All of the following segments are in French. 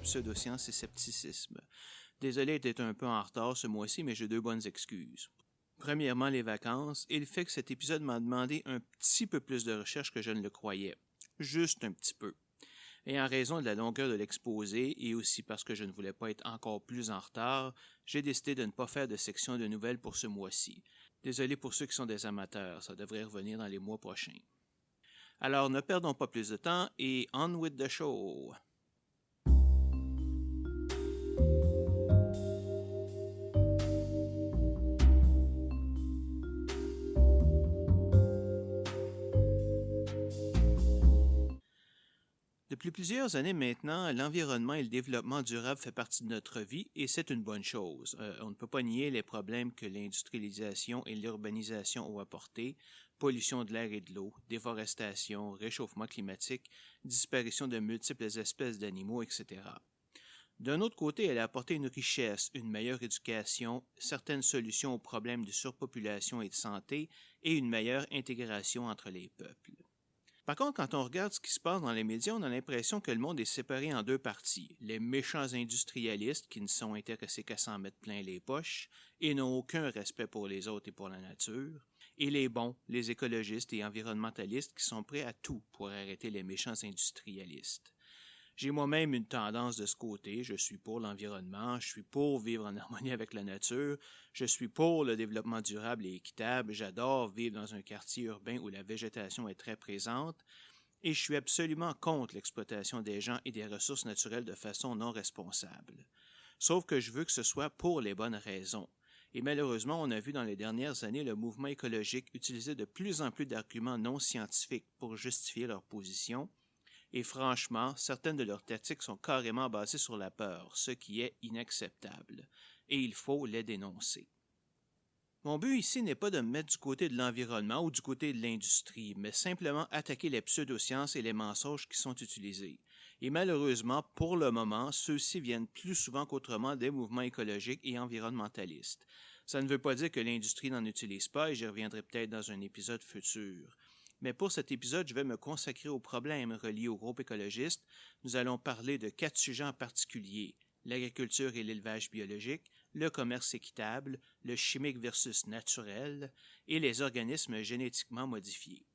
pseudosciences et scepticisme. Désolé d'être un peu en retard ce mois-ci, mais j'ai deux bonnes excuses. Premièrement, les vacances et le fait que cet épisode m'a demandé un petit peu plus de recherche que je ne le croyais. Juste un petit peu. Et en raison de la longueur de l'exposé et aussi parce que je ne voulais pas être encore plus en retard, j'ai décidé de ne pas faire de section de nouvelles pour ce mois-ci. Désolé pour ceux qui sont des amateurs, ça devrait revenir dans les mois prochains. Alors ne perdons pas plus de temps et on with the show! Depuis plusieurs années maintenant, l'environnement et le développement durable fait partie de notre vie et c'est une bonne chose. On ne peut pas nier les problèmes que l'industrialisation et l'urbanisation ont apportés, pollution de l'air et de l'eau, déforestation, réchauffement climatique, disparition de multiples espèces d'animaux, etc. D'un autre côté, elle a apporté une richesse, une meilleure éducation, certaines solutions aux problèmes de surpopulation et de santé et une meilleure intégration entre les peuples. Par contre, quand on regarde ce qui se passe dans les médias, on a l'impression que le monde est séparé en deux parties. Les méchants industrialistes qui ne sont intéressés qu'à s'en mettre plein les poches et n'ont aucun respect pour les autres et pour la nature, et les bons, les écologistes et environnementalistes qui sont prêts à tout pour arrêter les méchants industrialistes. J'ai moi-même une tendance de ce côté, je suis pour l'environnement, je suis pour vivre en harmonie avec la nature, je suis pour le développement durable et équitable, j'adore vivre dans un quartier urbain où la végétation est très présente, et je suis absolument contre l'exploitation des gens et des ressources naturelles de façon non responsable. Sauf que je veux que ce soit pour les bonnes raisons. Et malheureusement, on a vu dans les dernières années le mouvement écologique utiliser de plus en plus d'arguments non scientifiques pour justifier leur position, et franchement, certaines de leurs tactiques sont carrément basées sur la peur, ce qui est inacceptable, et il faut les dénoncer. Mon but ici n'est pas de me mettre du côté de l'environnement ou du côté de l'industrie, mais simplement attaquer les pseudosciences et les mensonges qui sont utilisés. Et malheureusement, pour le moment, ceux-ci viennent plus souvent qu'autrement des mouvements écologiques et environnementalistes. Ça ne veut pas dire que l'industrie n'en utilise pas, et j'y reviendrai peut-être dans un épisode futur. Mais pour cet épisode, je vais me consacrer aux problèmes reliés au groupe écologiste. Nous allons parler de 4 sujets en particulier: l'agriculture et l'élevage biologique, le commerce équitable, le chimique versus naturel et les organismes génétiquement modifiés.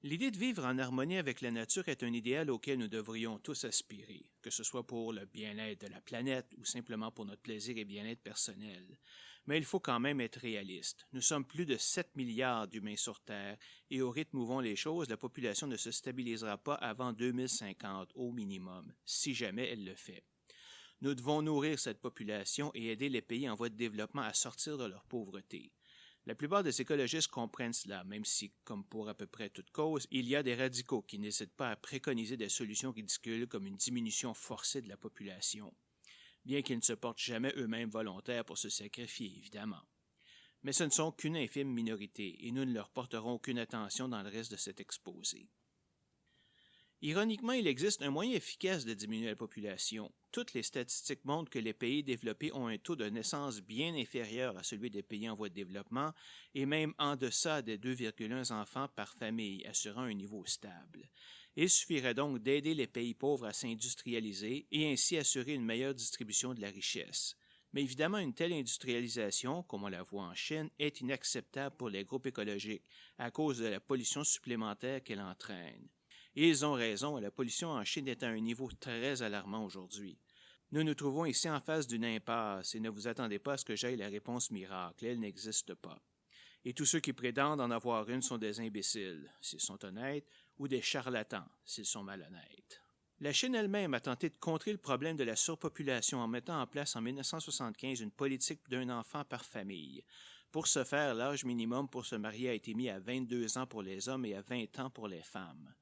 L'idée de vivre en harmonie avec la nature est un idéal auquel nous devrions tous aspirer, que ce soit pour le bien-être de la planète ou simplement pour notre plaisir et bien-être personnel. Mais il faut quand même être réaliste. Nous sommes plus de 7 milliards d'humains sur Terre et au rythme où vont les choses, la population ne se stabilisera pas avant 2050 au minimum, si jamais elle le fait. Nous devons nourrir cette population et aider les pays en voie de développement à sortir de leur pauvreté. La plupart des écologistes comprennent cela, même si, comme pour à peu près toute cause, il y a des radicaux qui n'hésitent pas à préconiser des solutions ridicules comme une diminution forcée de la population, bien qu'ils ne se portent jamais eux-mêmes volontaires pour se sacrifier, évidemment. Mais ce ne sont qu'une infime minorité, et nous ne leur porterons aucune attention dans le reste de cet exposé. Ironiquement, il existe un moyen efficace de diminuer la population. Toutes les statistiques montrent que les pays développés ont un taux de naissance bien inférieur à celui des pays en voie de développement et même en deçà des 2,1 enfants par famille, assurant un niveau stable. Il suffirait donc d'aider les pays pauvres à s'industrialiser et ainsi assurer une meilleure distribution de la richesse. Mais évidemment, une telle industrialisation, comme on la voit en Chine, est inacceptable pour les groupes écologiques à cause de la pollution supplémentaire qu'elle entraîne. Et ils ont raison, la pollution en Chine est à un niveau très alarmant aujourd'hui. Nous nous trouvons ici en face d'une impasse et ne vous attendez pas à ce que j'aie la réponse miracle, elle n'existe pas. Et tous ceux qui prétendent en avoir une sont des imbéciles, s'ils sont honnêtes, ou des charlatans, s'ils sont malhonnêtes. La Chine elle-même a tenté de contrer le problème de la surpopulation en mettant en place en 1975 une politique d'un enfant par famille. Pour ce faire, l'âge minimum pour se marier a été mis à 22 ans pour les hommes et à 20 ans pour les femmes.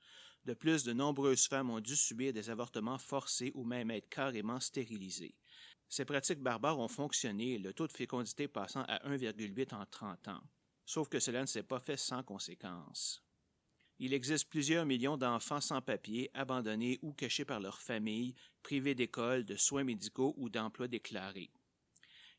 De plus, de nombreuses femmes ont dû subir des avortements forcés ou même être carrément stérilisées. Ces pratiques barbares ont fonctionné, le taux de fécondité passant à 1,8 en 30 ans. Sauf que cela ne s'est pas fait sans conséquences. Il existe plusieurs millions d'enfants sans papier, abandonnés ou cachés par leur famille, privés d'école, de soins médicaux ou d'emplois déclarés.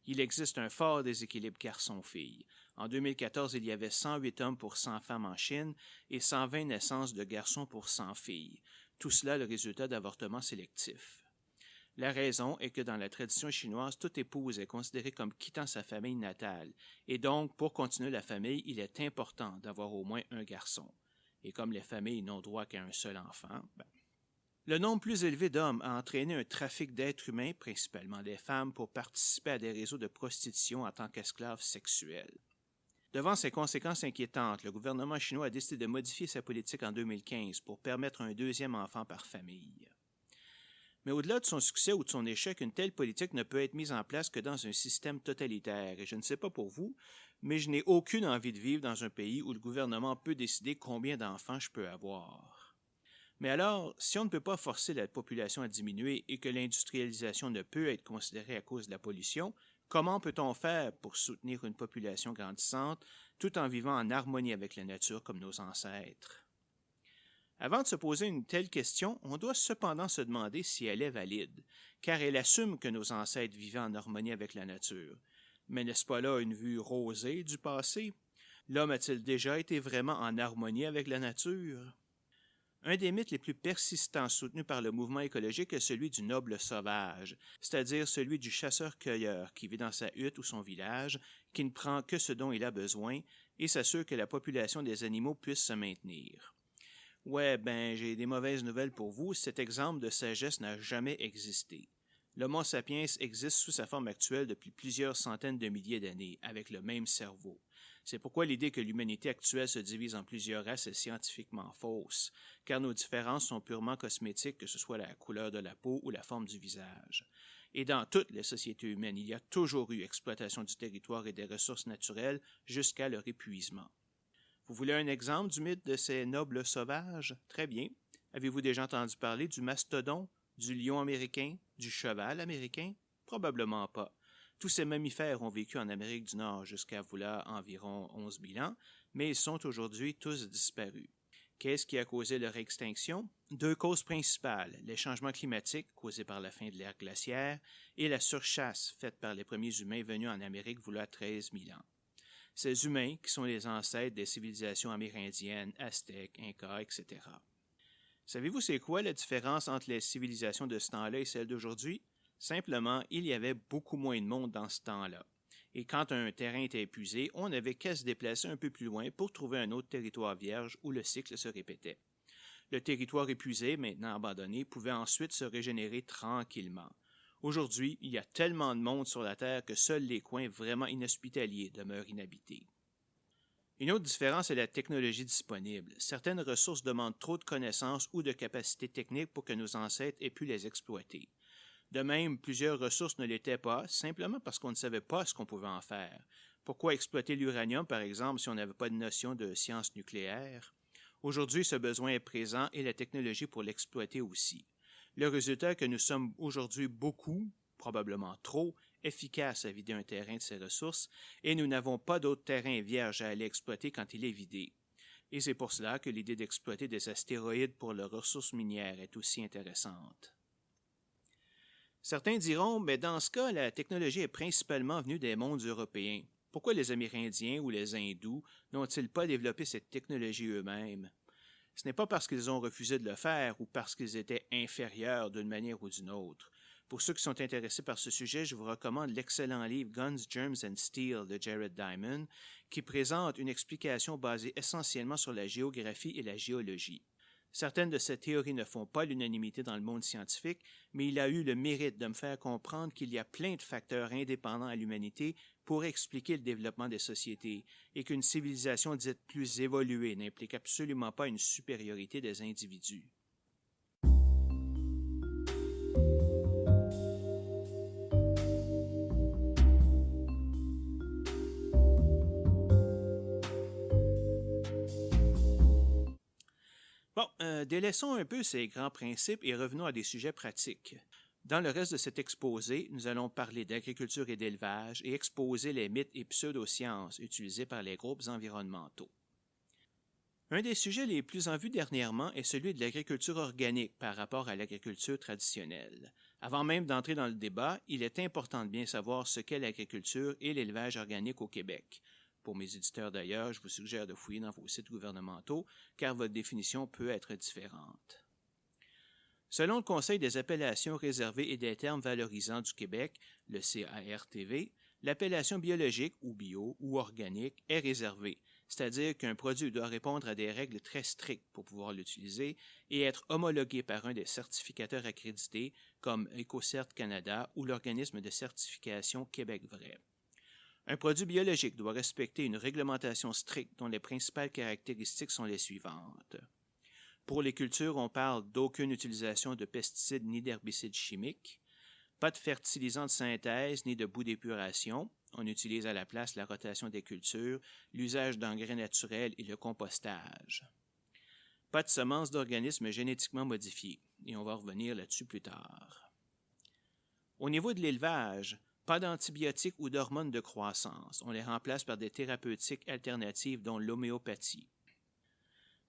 Il existe un fort déséquilibre garçon-fille. En 2014, il y avait 108 hommes pour 100 femmes en Chine et 120 naissances de garçons pour 100 filles. Tout cela le résultat d'avortements sélectifs. La raison est que dans la tradition chinoise, toute épouse est considérée comme quittant sa famille natale, et donc, pour continuer la famille, il est important d'avoir au moins un garçon. Et comme les familles n'ont droit qu'à un seul enfant, le nombre plus élevé d'hommes a entraîné un trafic d'êtres humains, principalement des femmes, pour participer à des réseaux de prostitution en tant qu'esclaves sexuels. Devant ces conséquences inquiétantes, le gouvernement chinois a décidé de modifier sa politique en 2015 pour permettre un deuxième enfant par famille. Mais au-delà de son succès ou de son échec, une telle politique ne peut être mise en place que dans un système totalitaire. Et je ne sais pas pour vous, mais je n'ai aucune envie de vivre dans un pays où le gouvernement peut décider combien d'enfants je peux avoir. Mais alors, si on ne peut pas forcer la population à diminuer et que l'industrialisation ne peut être considérée à cause de la pollution, comment peut-on faire pour soutenir une population grandissante tout en vivant en harmonie avec la nature comme nos ancêtres? Avant de se poser une telle question, on doit cependant se demander si elle est valide, car elle assume que nos ancêtres vivaient en harmonie avec la nature. Mais n'est-ce pas là une vue rosée du passé? L'homme a-t-il déjà été vraiment en harmonie avec la nature? Un des mythes les plus persistants soutenus par le mouvement écologique est celui du noble sauvage, c'est-à-dire celui du chasseur-cueilleur qui vit dans sa hutte ou son village, qui ne prend que ce dont il a besoin et s'assure que la population des animaux puisse se maintenir. Ouais, j'ai des mauvaises nouvelles pour vous, cet exemple de sagesse n'a jamais existé. L'Homo sapiens existe sous sa forme actuelle depuis plusieurs centaines de milliers d'années, avec le même cerveau. C'est pourquoi l'idée que l'humanité actuelle se divise en plusieurs races est scientifiquement fausse, car nos différences sont purement cosmétiques, que ce soit la couleur de la peau ou la forme du visage. Et dans toutes les sociétés humaines, il y a toujours eu exploitation du territoire et des ressources naturelles jusqu'à leur épuisement. Vous voulez un exemple du mythe de ces nobles sauvages? Très bien. Avez-vous déjà entendu parler du mastodon, du lion américain, du cheval américain? Probablement pas. Tous ces mammifères ont vécu en Amérique du Nord jusqu'à environ 11 000 ans, mais ils sont aujourd'hui tous disparus. Qu'est-ce qui a causé leur extinction? Deux causes principales, les changements climatiques causés par la fin de l'ère glaciaire et la surchasse faite par les premiers humains venus en Amérique voilà 13 000 ans. Ces humains qui sont les ancêtres des civilisations amérindiennes, aztèques, incas, etc. Savez-vous c'est quoi la différence entre les civilisations de ce temps-là et celles d'aujourd'hui? Simplement, il y avait beaucoup moins de monde dans ce temps-là. Et quand un terrain était épuisé, on n'avait qu'à se déplacer un peu plus loin pour trouver un autre territoire vierge où le cycle se répétait. Le territoire épuisé, maintenant abandonné, pouvait ensuite se régénérer tranquillement. Aujourd'hui, il y a tellement de monde sur la Terre que seuls les coins vraiment inhospitaliers demeurent inhabités. Une autre différence est la technologie disponible. Certaines ressources demandent trop de connaissances ou de capacités techniques pour que nos ancêtres aient pu les exploiter. De même, plusieurs ressources ne l'étaient pas, simplement parce qu'on ne savait pas ce qu'on pouvait en faire. Pourquoi exploiter l'uranium, par exemple, si on n'avait pas de notion de science nucléaire? Aujourd'hui, ce besoin est présent et la technologie pour l'exploiter aussi. Le résultat est que nous sommes aujourd'hui beaucoup, probablement trop, efficaces à vider un terrain de ses ressources et nous n'avons pas d'autre terrain vierge à aller exploiter quand il est vidé. Et c'est pour cela que l'idée d'exploiter des astéroïdes pour leurs ressources minières est aussi intéressante. Certains diront, mais dans ce cas, la technologie est principalement venue des mondes européens. Pourquoi les Amérindiens ou les Hindous n'ont-ils pas développé cette technologie eux-mêmes? Ce n'est pas parce qu'ils ont refusé de le faire ou parce qu'ils étaient inférieurs d'une manière ou d'une autre. Pour ceux qui sont intéressés par ce sujet, je vous recommande l'excellent livre Guns, Germs and Steel de Jared Diamond, qui présente une explication basée essentiellement sur la géographie et la géologie. Certaines de ces théories ne font pas l'unanimité dans le monde scientifique, mais il a eu le mérite de me faire comprendre qu'il y a plein de facteurs indépendants à l'humanité pour expliquer le développement des sociétés et qu'une civilisation dite plus évoluée n'implique absolument pas une supériorité des individus. Délaissons un peu ces grands principes et revenons à des sujets pratiques. Dans le reste de cet exposé, nous allons parler d'agriculture et d'élevage et exposer les mythes et pseudosciences utilisés par les groupes environnementaux. Un des sujets les plus en vue dernièrement est celui de l'agriculture organique par rapport à l'agriculture traditionnelle. Avant même d'entrer dans le débat, il est important de bien savoir ce qu'est l'agriculture et l'élevage organique au Québec. Pour mes éditeurs d'ailleurs, je vous suggère de fouiller dans vos sites gouvernementaux, car votre définition peut être différente. Selon le Conseil des appellations réservées et des termes valorisants du Québec, le CARTV, l'appellation biologique ou bio ou organique est réservée, c'est-à-dire qu'un produit doit répondre à des règles très strictes pour pouvoir l'utiliser et être homologué par un des certificateurs accrédités comme EcoCert Canada ou l'organisme de certification Québec Vrai. Un produit biologique doit respecter une réglementation stricte dont les principales caractéristiques sont les suivantes. Pour les cultures, on parle d'aucune utilisation de pesticides ni d'herbicides chimiques, pas de fertilisants de synthèse ni de boues d'épuration. On utilise à la place la rotation des cultures, l'usage d'engrais naturels et le compostage. Pas de semences d'organismes génétiquement modifiés, et on va revenir là-dessus plus tard. Au niveau de l'élevage, pas d'antibiotiques ou d'hormones de croissance. On les remplace par des thérapeutiques alternatives dont l'homéopathie.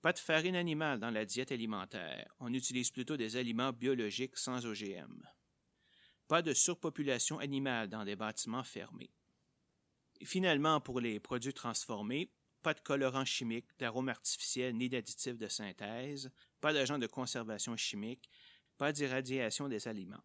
Pas de farine animale dans la diète alimentaire. On utilise plutôt des aliments biologiques sans OGM. Pas de surpopulation animale dans des bâtiments fermés. Et finalement, pour les produits transformés, pas de colorants chimiques, d'arômes artificiels ni d'additifs de synthèse, pas d'agents de conservation chimique, pas d'irradiation des aliments.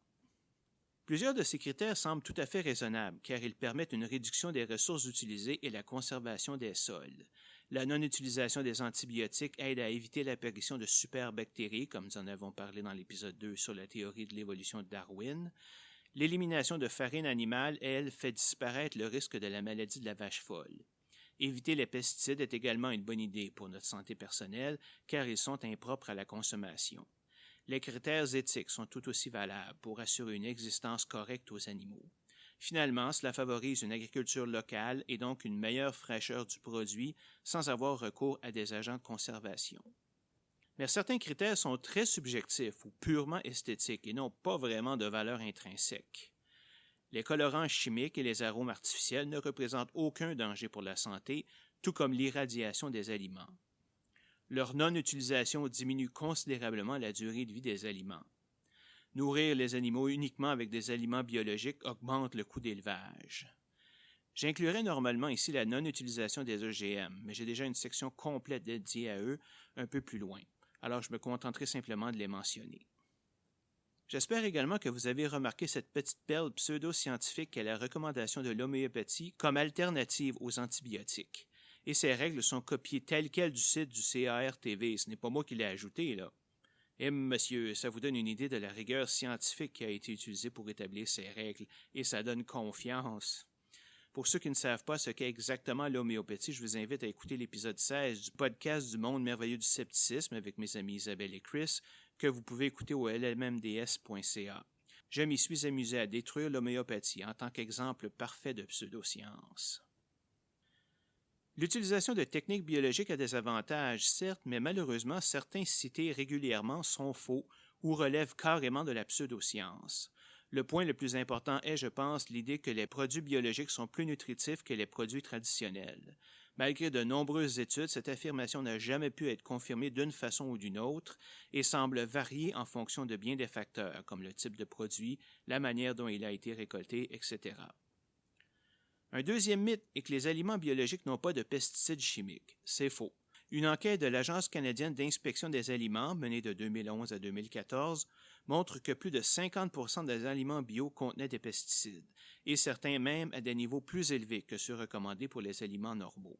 Plusieurs de ces critères semblent tout à fait raisonnables car ils permettent une réduction des ressources utilisées et la conservation des sols. La non-utilisation des antibiotiques aide à éviter l'apparition de superbactéries, comme nous en avons parlé dans l'épisode 2 sur la théorie de l'évolution de Darwin. L'élimination de farine animale, elle, fait disparaître le risque de la maladie de la vache folle. Éviter les pesticides est également une bonne idée pour notre santé personnelle, car ils sont impropres à la consommation. Les critères éthiques sont tout aussi valables pour assurer une existence correcte aux animaux. Finalement, cela favorise une agriculture locale et donc une meilleure fraîcheur du produit sans avoir recours à des agents de conservation. Mais certains critères sont très subjectifs ou purement esthétiques et n'ont pas vraiment de valeur intrinsèque. Les colorants chimiques et les arômes artificiels ne représentent aucun danger pour la santé, tout comme l'irradiation des aliments. Leur non-utilisation diminue considérablement la durée de vie des aliments. Nourrir les animaux uniquement avec des aliments biologiques augmente le coût d'élevage. J'inclurais normalement ici la non-utilisation des OGM, mais j'ai déjà une section complète dédiée à eux un peu plus loin. Alors je me contenterai simplement de les mentionner. J'espère également que vous avez remarqué cette petite perle pseudo-scientifique qu'est la recommandation de l'homéopathie comme alternative aux antibiotiques. Et ces règles sont copiées telles quelles du site du CARTV. Ce n'est pas moi qui l'ai ajouté, là. Monsieur, ça vous donne une idée de la rigueur scientifique qui a été utilisée pour établir ces règles, et ça donne confiance. Pour ceux qui ne savent pas ce qu'est exactement l'homéopathie, je vous invite à écouter l'épisode 16 du podcast du monde merveilleux du scepticisme avec mes amis Isabelle et Chris, que vous pouvez écouter au lmmds.ca. Je m'y suis amusé à détruire l'homéopathie en tant qu'exemple parfait de pseudoscience. L'utilisation de techniques biologiques a des avantages, certes, mais malheureusement, certains cités régulièrement sont faux ou relèvent carrément de la pseudoscience. Le point le plus important est, je pense, l'idée que les produits biologiques sont plus nutritifs que les produits traditionnels. Malgré de nombreuses études, cette affirmation n'a jamais pu être confirmée d'une façon ou d'une autre et semble varier en fonction de bien des facteurs, comme le type de produit, la manière dont il a été récolté, etc. Un deuxième mythe est que les aliments biologiques n'ont pas de pesticides chimiques. C'est faux. Une enquête de l'Agence canadienne d'inspection des aliments, menée de 2011 à 2014, montre que plus de 50% des aliments bio contenaient des pesticides, et certains même à des niveaux plus élevés que ceux recommandés pour les aliments normaux.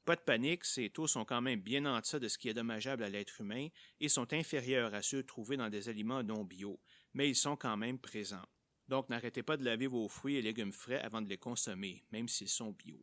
Pas de panique, ces taux sont quand même bien en deçà de ce qui est dommageable à l'être humain et sont inférieurs à ceux trouvés dans des aliments non bio, mais ils sont quand même présents. Donc n'arrêtez pas de laver vos fruits et légumes frais avant de les consommer, même s'ils sont bio.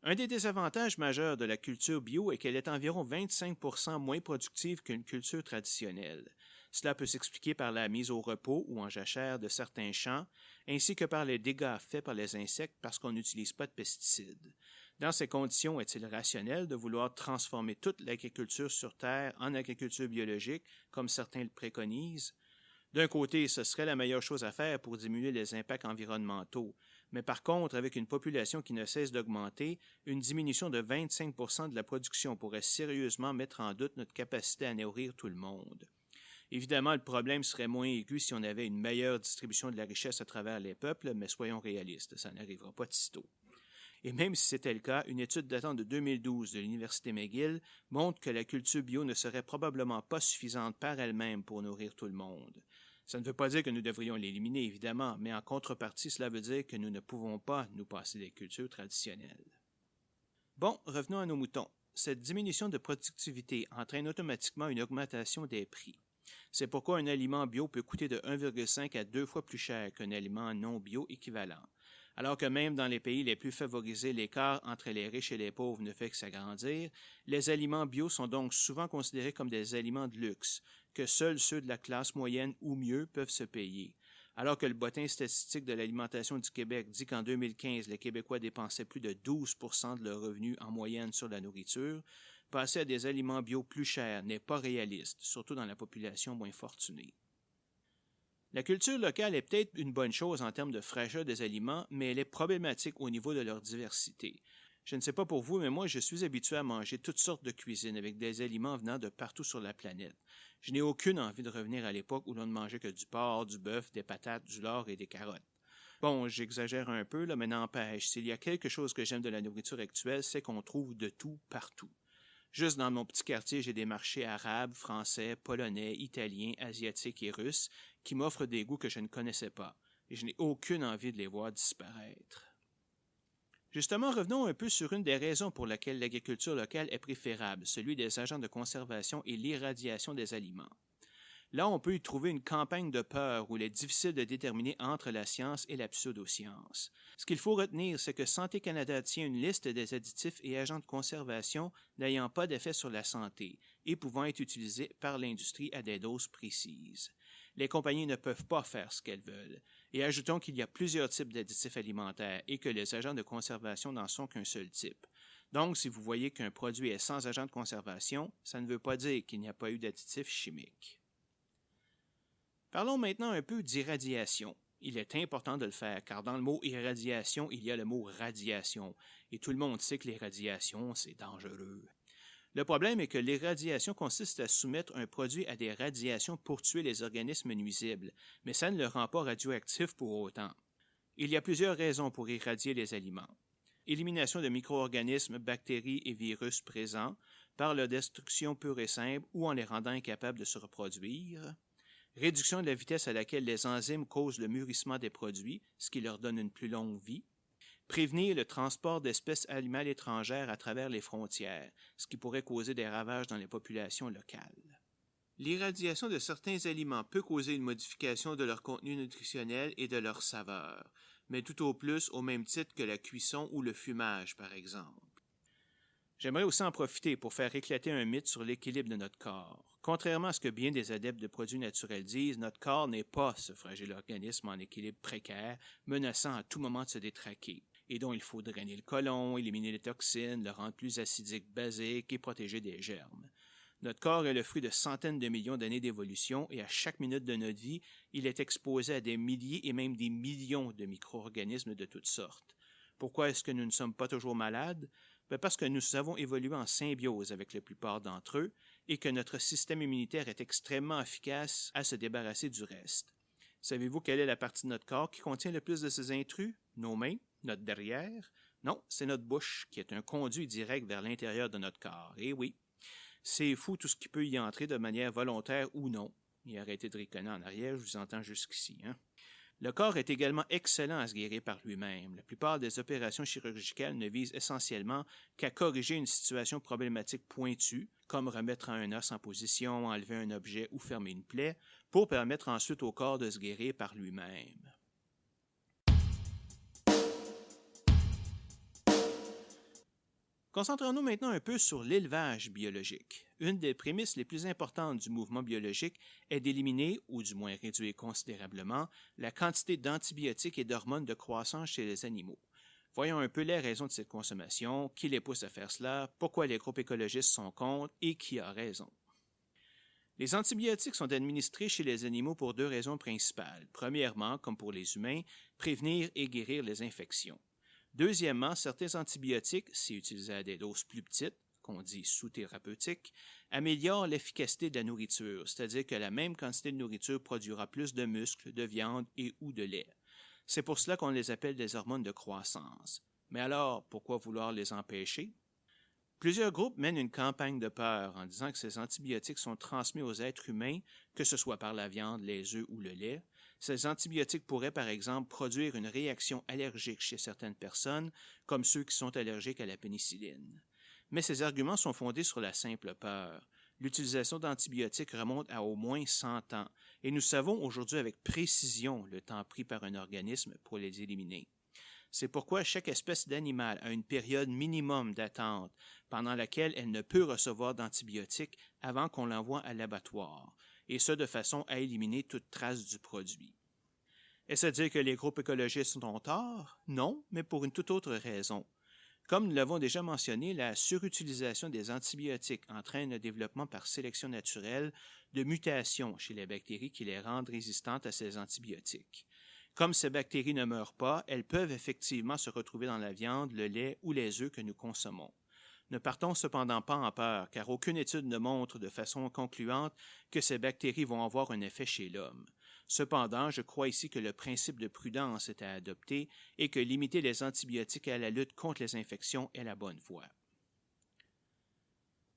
Un des désavantages majeurs de la culture bio est qu'elle est environ 25% moins productive qu'une culture traditionnelle. Cela peut s'expliquer par la mise au repos ou en jachère de certains champs, ainsi que par les dégâts faits par les insectes parce qu'on n'utilise pas de pesticides. Dans ces conditions, est-il rationnel de vouloir transformer toute l'agriculture sur Terre en agriculture biologique, comme certains le préconisent? D'un côté, ce serait la meilleure chose à faire pour diminuer les impacts environnementaux, mais par contre, avec une population qui ne cesse d'augmenter, une diminution de 25% de la production pourrait sérieusement mettre en doute notre capacité à nourrir tout le monde. Évidemment, le problème serait moins aigu si on avait une meilleure distribution de la richesse à travers les peuples, mais soyons réalistes, ça n'arrivera pas de sitôt. Et même si c'était le cas, une étude datant de 2012 de l'Université McGill montre que la culture bio ne serait probablement pas suffisante par elle-même pour nourrir tout le monde. Ça ne veut pas dire que nous devrions l'éliminer, évidemment, mais en contrepartie, cela veut dire que nous ne pouvons pas nous passer des cultures traditionnelles. Bon, revenons à nos moutons. Cette diminution de productivité entraîne automatiquement une augmentation des prix. C'est pourquoi un aliment bio peut coûter de 1,5 à 2 fois plus cher qu'un aliment non bio équivalent. Alors que même dans les pays les plus favorisés, l'écart entre les riches et les pauvres ne fait que s'agrandir, les aliments bio sont donc souvent considérés comme des aliments de luxe, que seuls ceux de la classe moyenne ou mieux peuvent se payer. Alors que le bulletin statistique de l'alimentation du Québec dit qu'en 2015, les Québécois dépensaient plus de 12% de leurs revenus en moyenne sur la nourriture, passer à des aliments bio plus chers n'est pas réaliste, surtout dans la population moins fortunée. La culture locale est peut-être une bonne chose en termes de fraîcheur des aliments, mais elle est problématique au niveau de leur diversité. Je ne sais pas pour vous, mais moi je suis habitué à manger toutes sortes de cuisines avec des aliments venant de partout sur la planète. Je n'ai aucune envie de revenir à l'époque où l'on ne mangeait que du porc, du bœuf, des patates, du lard et des carottes. Bon, j'exagère un peu, là, mais n'empêche, s'il y a quelque chose que j'aime de la nourriture actuelle, c'est qu'on trouve de tout partout. Juste dans mon petit quartier, j'ai des marchés arabes, français, polonais, italiens, asiatiques et russes qui m'offrent des goûts que je ne connaissais pas, et je n'ai aucune envie de les voir disparaître. Justement, revenons un peu sur une des raisons pour lesquelles l'agriculture locale est préférable, celui des agents de conservation et l'irradiation des aliments. Là, on peut y trouver une campagne de peur où il est difficile de déterminer entre la science et la pseudo-science. Ce qu'il faut retenir, c'est que Santé Canada tient une liste des additifs et agents de conservation n'ayant pas d'effet sur la santé et pouvant être utilisés par l'industrie à des doses précises. Les compagnies ne peuvent pas faire ce qu'elles veulent. Et ajoutons qu'il y a plusieurs types d'additifs alimentaires et que les agents de conservation n'en sont qu'un seul type. Donc, si vous voyez qu'un produit est sans agent de conservation, ça ne veut pas dire qu'il n'y a pas eu d'additifs chimiques. Parlons maintenant un peu d'irradiation. Il est important de le faire, car dans le mot irradiation, il y a le mot radiation, et tout le monde sait que les radiations, c'est dangereux. Le problème est que l'irradiation consiste à soumettre un produit à des radiations pour tuer les organismes nuisibles, mais ça ne le rend pas radioactif pour autant. Il y a plusieurs raisons pour irradier les aliments. Élimination de micro-organismes, bactéries et virus présents, par leur destruction pure et simple ou en les rendant incapables de se reproduire. Réduction de la vitesse à laquelle les enzymes causent le mûrissement des produits, ce qui leur donne une plus longue vie. Prévenir le transport d'espèces animales étrangères à travers les frontières, ce qui pourrait causer des ravages dans les populations locales. L'irradiation de certains aliments peut causer une modification de leur contenu nutritionnel et de leur saveur, mais tout au plus au même titre que la cuisson ou le fumage, par exemple. J'aimerais aussi en profiter pour faire éclater un mythe sur l'équilibre de notre corps. Contrairement à ce que bien des adeptes de produits naturels disent, notre corps n'est pas ce fragile organisme en équilibre précaire, menaçant à tout moment de se détraquer, et dont il faut drainer le côlon, éliminer les toxines, le rendre plus acidique basique et protéger des germes. Notre corps est le fruit de centaines de millions d'années d'évolution et à chaque minute de notre vie, il est exposé à des milliers et même des millions de micro-organismes de toutes sortes. Pourquoi est-ce que nous ne sommes pas toujours malades? Parce que nous avons évolué en symbiose avec la plupart d'entre eux et que notre système immunitaire est extrêmement efficace à se débarrasser du reste. Savez-vous quelle est la partie de notre corps qui contient le plus de ces intrus? Nos mains? Notre derrière? Non, c'est notre bouche qui est un conduit direct vers l'intérieur de notre corps. Et oui, c'est fou tout ce qui peut y entrer de manière volontaire ou non. Et arrêtez de riconner en arrière, je vous entends jusqu'ici, hein? Le corps est également excellent à se guérir par lui-même. La plupart des opérations chirurgicales ne visent essentiellement qu'à corriger une situation problématique pointue, comme remettre un os en position, enlever un objet ou fermer une plaie, pour permettre ensuite au corps de se guérir par lui-même. Concentrons-nous maintenant un peu sur l'élevage biologique. Une des prémices les plus importantes du mouvement biologique est d'éliminer, ou du moins réduire considérablement, la quantité d'antibiotiques et d'hormones de croissance chez les animaux. Voyons un peu les raisons de cette consommation, qui les pousse à faire cela, pourquoi les groupes écologistes sont contre et qui a raison. Les antibiotiques sont administrés chez les animaux pour deux raisons principales. Premièrement, comme pour les humains, prévenir et guérir les infections. Deuxièmement, certains antibiotiques, si utilisés à des doses plus petites, qu'on dit sous-thérapeutiques, améliorent l'efficacité de la nourriture, c'est-à-dire que la même quantité de nourriture produira plus de muscles, de viande et ou de lait. C'est pour cela qu'on les appelle des hormones de croissance. Mais alors, pourquoi vouloir les empêcher? Plusieurs groupes mènent une campagne de peur en disant que ces antibiotiques sont transmis aux êtres humains, que ce soit par la viande, les œufs ou le lait. Ces antibiotiques pourraient, par exemple, produire une réaction allergique chez certaines personnes, comme ceux qui sont allergiques à la pénicilline. Mais ces arguments sont fondés sur la simple peur. L'utilisation d'antibiotiques remonte à au moins 100 ans, et nous savons aujourd'hui avec précision le temps pris par un organisme pour les éliminer. C'est pourquoi chaque espèce d'animal a une période minimum d'attente pendant laquelle elle ne peut recevoir d'antibiotiques avant qu'on l'envoie à l'abattoir, et ce de façon à éliminer toute trace du produit. Est-ce à dire que les groupes écologistes ont tort? Non, mais pour une toute autre raison. Comme nous l'avons déjà mentionné, la surutilisation des antibiotiques entraîne le développement par sélection naturelle de mutations chez les bactéries qui les rendent résistantes à ces antibiotiques. Comme ces bactéries ne meurent pas, elles peuvent effectivement se retrouver dans la viande, le lait ou les œufs que nous consommons. Ne partons cependant pas en peur, car aucune étude ne montre de façon concluante que ces bactéries vont avoir un effet chez l'homme. Cependant, je crois ici que le principe de prudence est à adopter et que limiter les antibiotiques à la lutte contre les infections est la bonne voie.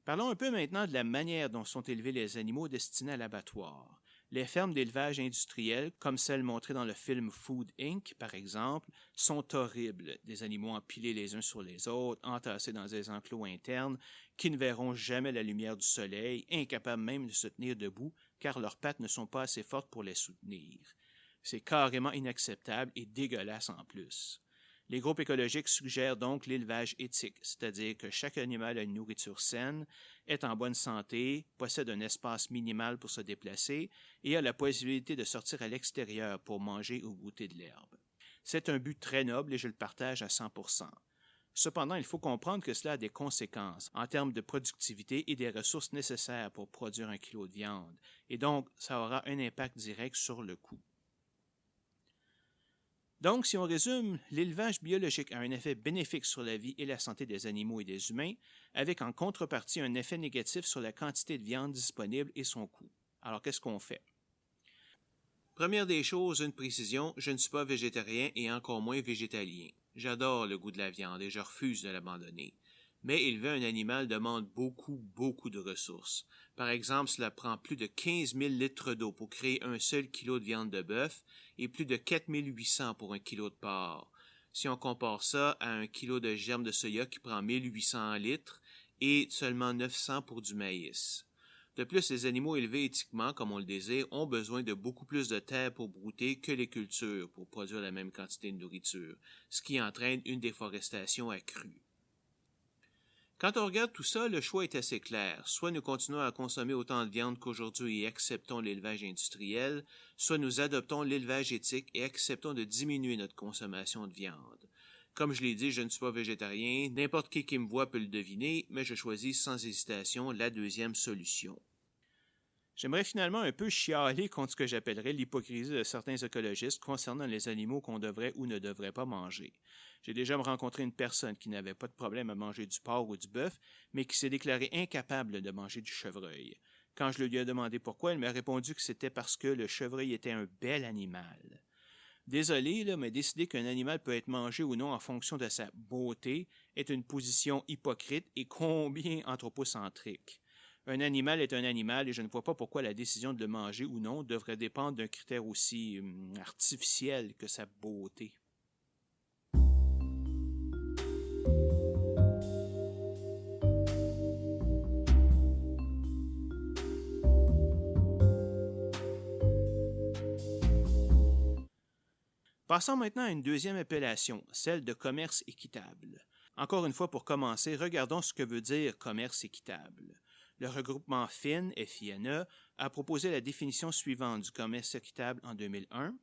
Parlons un peu maintenant de la manière dont sont élevés les animaux destinés à l'abattoir. Les fermes d'élevage industriel, comme celles montrées dans le film Food Inc., par exemple, sont horribles. Des animaux empilés les uns sur les autres, entassés dans des enclos internes, qui ne verront jamais la lumière du soleil, incapables même de se tenir debout, car leurs pattes ne sont pas assez fortes pour les soutenir. C'est carrément inacceptable et dégueulasse en plus. Les groupes écologiques suggèrent donc l'élevage éthique, c'est-à-dire que chaque animal a une nourriture saine, est en bonne santé, possède un espace minimal pour se déplacer et a la possibilité de sortir à l'extérieur pour manger ou goûter de l'herbe. C'est un but très noble et je le partage à 100%. Cependant, il faut comprendre que cela a des conséquences en termes de productivité et des ressources nécessaires pour produire 1 kilo de viande, et donc ça aura un impact direct sur le coût. Donc, si on résume, l'élevage biologique a un effet bénéfique sur la vie et la santé des animaux et des humains, avec en contrepartie un effet négatif sur la quantité de viande disponible et son coût. Alors, qu'est-ce qu'on fait? Première des choses, une précision, je ne suis pas végétarien et encore moins végétalien. J'adore le goût de la viande et je refuse de l'abandonner. Mais élever un animal demande beaucoup de ressources. Par exemple, cela prend plus de 15 000 litres d'eau pour créer un seul kilo de viande de bœuf et plus de 4 800 pour 1 kilo de porc. Si on compare ça à 1 kilo de germe de soya qui prend 1800 litres et seulement 900 pour du maïs. De plus, les animaux élevés éthiquement, comme on le désire, ont besoin de beaucoup plus de terre pour brouter que les cultures pour produire la même quantité de nourriture, ce qui entraîne une déforestation accrue. Quand on regarde tout ça, le choix est assez clair. Soit nous continuons à consommer autant de viande qu'aujourd'hui et acceptons l'élevage industriel, soit nous adoptons l'élevage éthique et acceptons de diminuer notre consommation de viande. Comme je l'ai dit, je ne suis pas végétarien, n'importe qui me voit peut le deviner, mais je choisis sans hésitation la deuxième solution. J'aimerais finalement un peu chialer contre ce que j'appellerais l'hypocrisie de certains écologistes concernant les animaux qu'on devrait ou ne devrait pas manger. J'ai déjà rencontré une personne qui n'avait pas de problème à manger du porc ou du bœuf, mais qui s'est déclarée incapable de manger du chevreuil. Quand je lui ai demandé pourquoi, elle m'a répondu que c'était parce que le chevreuil était un bel animal. Désolé, mais décider qu'un animal peut être mangé ou non en fonction de sa beauté est une position hypocrite et combien anthropocentrique. Un animal est un animal et je ne vois pas pourquoi la décision de le manger ou non devrait dépendre d'un critère aussi artificiel que sa beauté. Passons maintenant à une deuxième appellation, celle de commerce équitable. Encore une fois, pour commencer, regardons ce que veut dire commerce équitable. Le regroupement FINE, FINE, a proposé la définition suivante du commerce équitable en 2001.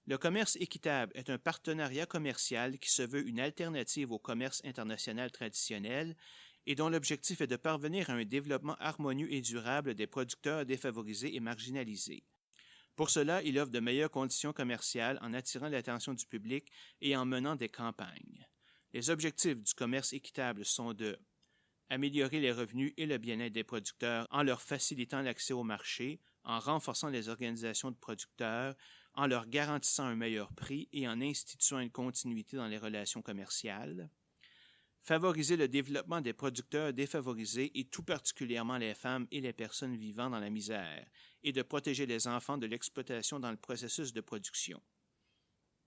Le commerce équitable est un partenariat commercial qui se veut une alternative au commerce international traditionnel et dont l'objectif est de parvenir à un développement harmonieux et durable des producteurs défavorisés et marginalisés. Pour cela, il offre de meilleures conditions commerciales en attirant l'attention du public et en menant des campagnes. Les objectifs du commerce équitable sont de améliorer les revenus et le bien-être des producteurs en leur facilitant l'accès au marché, en renforçant les organisations de producteurs, en leur garantissant un meilleur prix et en instituant une continuité dans les relations commerciales. Favoriser le développement des producteurs défavorisés et tout particulièrement les femmes et les personnes vivant dans la misère, et de protéger les enfants de l'exploitation dans le processus de production.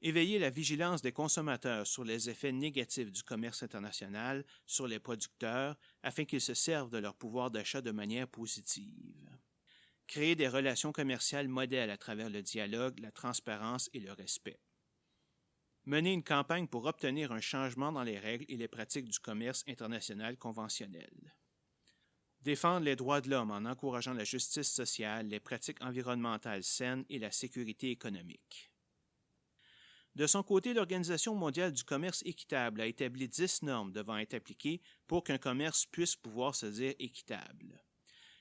Éveiller la vigilance des consommateurs sur les effets négatifs du commerce international sur les producteurs afin qu'ils se servent de leur pouvoir d'achat de manière positive. Créer des relations commerciales modèles à travers le dialogue, la transparence et le respect. Mener une campagne pour obtenir un changement dans les règles et les pratiques du commerce international conventionnel. Défendre les droits de l'homme en encourageant la justice sociale, les pratiques environnementales saines et la sécurité économique. De son côté, l'Organisation mondiale du commerce équitable a établi 10 normes devant être appliquées pour qu'un commerce puisse pouvoir se dire équitable.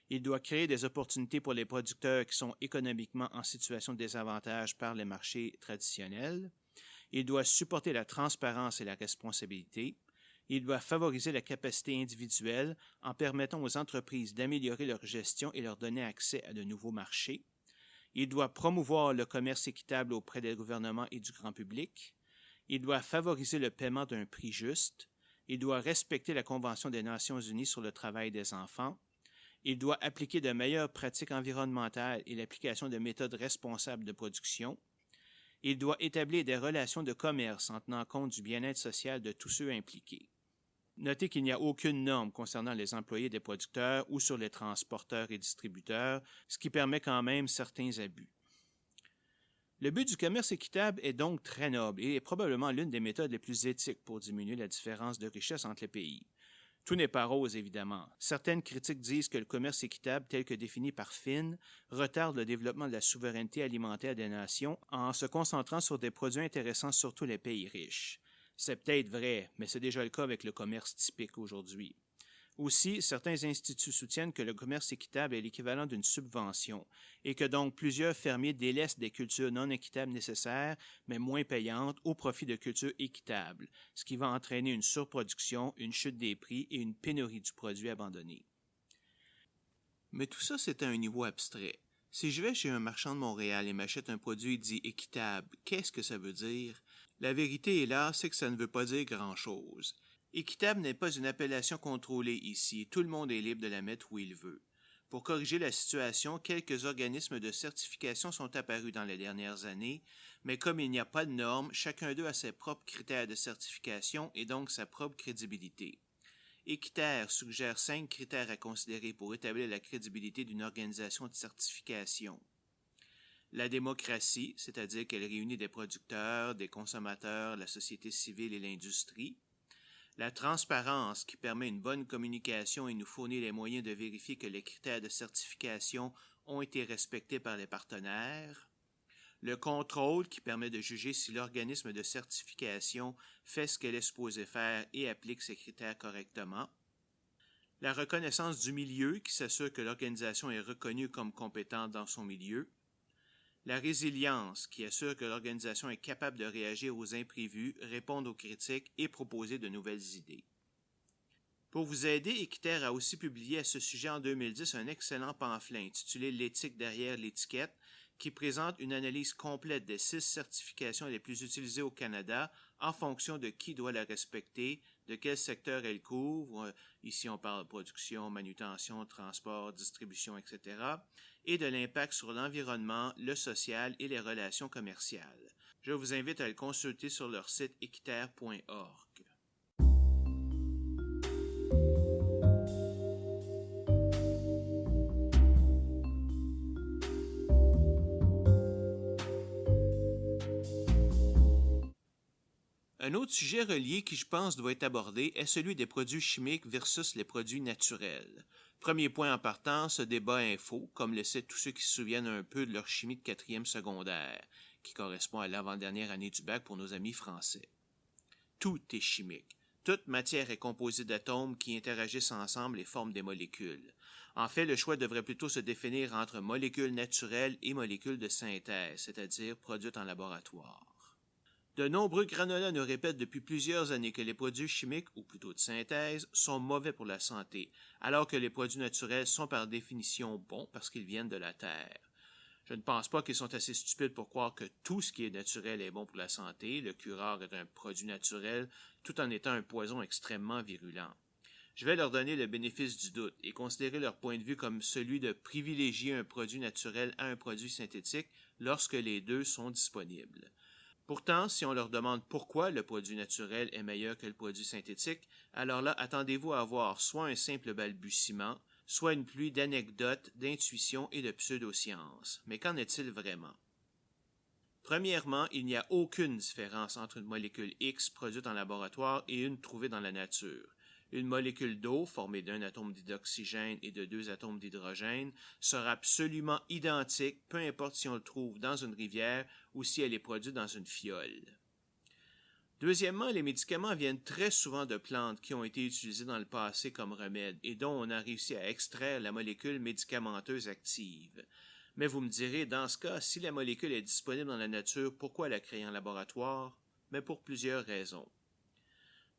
Il doit créer des opportunités pour les producteurs qui sont économiquement en situation de désavantage par les marchés traditionnels. Il doit supporter la transparence et la responsabilité. Il doit favoriser la capacité individuelle en permettant aux entreprises d'améliorer leur gestion et leur donner accès à de nouveaux marchés. Il doit promouvoir le commerce équitable auprès des gouvernements et du grand public. Il doit favoriser le paiement d'un prix juste. Il doit respecter la Convention des Nations unies sur le travail des enfants. Il doit appliquer de meilleures pratiques environnementales et l'application de méthodes responsables de production. Il doit établir des relations de commerce en tenant compte du bien-être social de tous ceux impliqués. Notez qu'il n'y a aucune norme concernant les employés des producteurs ou sur les transporteurs et distributeurs, ce qui permet quand même certains abus. Le but du commerce équitable est donc très noble et est probablement l'une des méthodes les plus éthiques pour diminuer la différence de richesse entre les pays. Tout n'est pas rose, évidemment. Certaines critiques disent que le commerce équitable, tel que défini par Finn, retarde le développement de la souveraineté alimentaire des nations en se concentrant sur des produits intéressant surtout les pays riches. C'est peut-être vrai, mais c'est déjà le cas avec le commerce typique aujourd'hui. Aussi, certains instituts soutiennent que le commerce équitable est l'équivalent d'une subvention et que donc plusieurs fermiers délaissent des cultures non équitables nécessaires, mais moins payantes, au profit de cultures équitables, ce qui va entraîner une surproduction, une chute des prix et une pénurie du produit abandonné. Mais tout ça, c'est à un niveau abstrait. Si je vais chez un marchand de Montréal et m'achète un produit dit équitable, qu'est-ce que ça veut dire? La vérité est là, c'est que ça ne veut pas dire grand-chose. Équitable n'est pas une appellation contrôlée ici, tout le monde est libre de la mettre où il veut. Pour corriger la situation, quelques organismes de certification sont apparus dans les dernières années, mais comme il n'y a pas de normes, chacun d'eux a ses propres critères de certification et donc sa propre crédibilité. Équiterre suggère 5 critères à considérer pour établir la crédibilité d'une organisation de certification. La démocratie, c'est-à-dire qu'elle réunit des producteurs, des consommateurs, la société civile et l'industrie. La transparence, qui permet une bonne communication et nous fournit les moyens de vérifier que les critères de certification ont été respectés par les partenaires. Le contrôle, qui permet de juger si l'organisme de certification fait ce qu'elle est supposée faire et applique ces critères correctement. La reconnaissance du milieu, qui s'assure que l'organisation est reconnue comme compétente dans son milieu. La résilience, qui assure que l'organisation est capable de réagir aux imprévus, répondre aux critiques et proposer de nouvelles idées. Pour vous aider, Équiterre a aussi publié à ce sujet en 2010 un excellent pamphlet intitulé « L'éthique derrière l'étiquette » qui présente une analyse complète des 6 certifications les plus utilisées au Canada en fonction de qui doit la respecter, de quel secteur elle couvre, ici on parle de production, manutention, transport, distribution, etc., et de l'impact sur l'environnement, le social et les relations commerciales. Je vous invite à le consulter sur leur site équiterre.org. Un autre sujet relié qui, je pense, doit être abordé est celui des produits chimiques versus les produits naturels. Premier point en partant, ce débat est faux, comme le savent tous ceux qui se souviennent un peu de leur chimie de 4e secondaire, qui correspond à l'avant-dernière année du bac pour nos amis français. Tout est chimique. Toute matière est composée d'atomes qui interagissent ensemble et forment des molécules. En fait, le choix devrait plutôt se définir entre molécules naturelles et molécules de synthèse, c'est-à-dire produites en laboratoire. De nombreux granolas nous répètent depuis plusieurs années que les produits chimiques, ou plutôt de synthèse, sont mauvais pour la santé, alors que les produits naturels sont par définition bons parce qu'ils viennent de la terre. Je ne pense pas qu'ils sont assez stupides pour croire que tout ce qui est naturel est bon pour la santé. Le curare est un produit naturel, tout en étant un poison extrêmement virulent. Je vais leur donner le bénéfice du doute et considérer leur point de vue comme celui de privilégier un produit naturel à un produit synthétique lorsque les deux sont disponibles. Pourtant, si on leur demande pourquoi le produit naturel est meilleur que le produit synthétique, alors là, attendez-vous à avoir soit un simple balbutiement, soit une pluie d'anecdotes, d'intuitions et de pseudosciences. Mais qu'en est-il vraiment? Premièrement, il n'y a aucune différence entre une molécule X produite en laboratoire et une trouvée dans la nature. Une molécule d'eau, formée d'un atome d'oxygène et de 2 atomes d'hydrogène, sera absolument identique, peu importe si on le trouve dans une rivière ou si elle est produite dans une fiole. Deuxièmement, les médicaments viennent très souvent de plantes qui ont été utilisées dans le passé comme remède et dont on a réussi à extraire la molécule médicamenteuse active. Mais vous me direz, dans ce cas, si la molécule est disponible dans la nature, pourquoi la créer en laboratoire? Mais pour plusieurs raisons.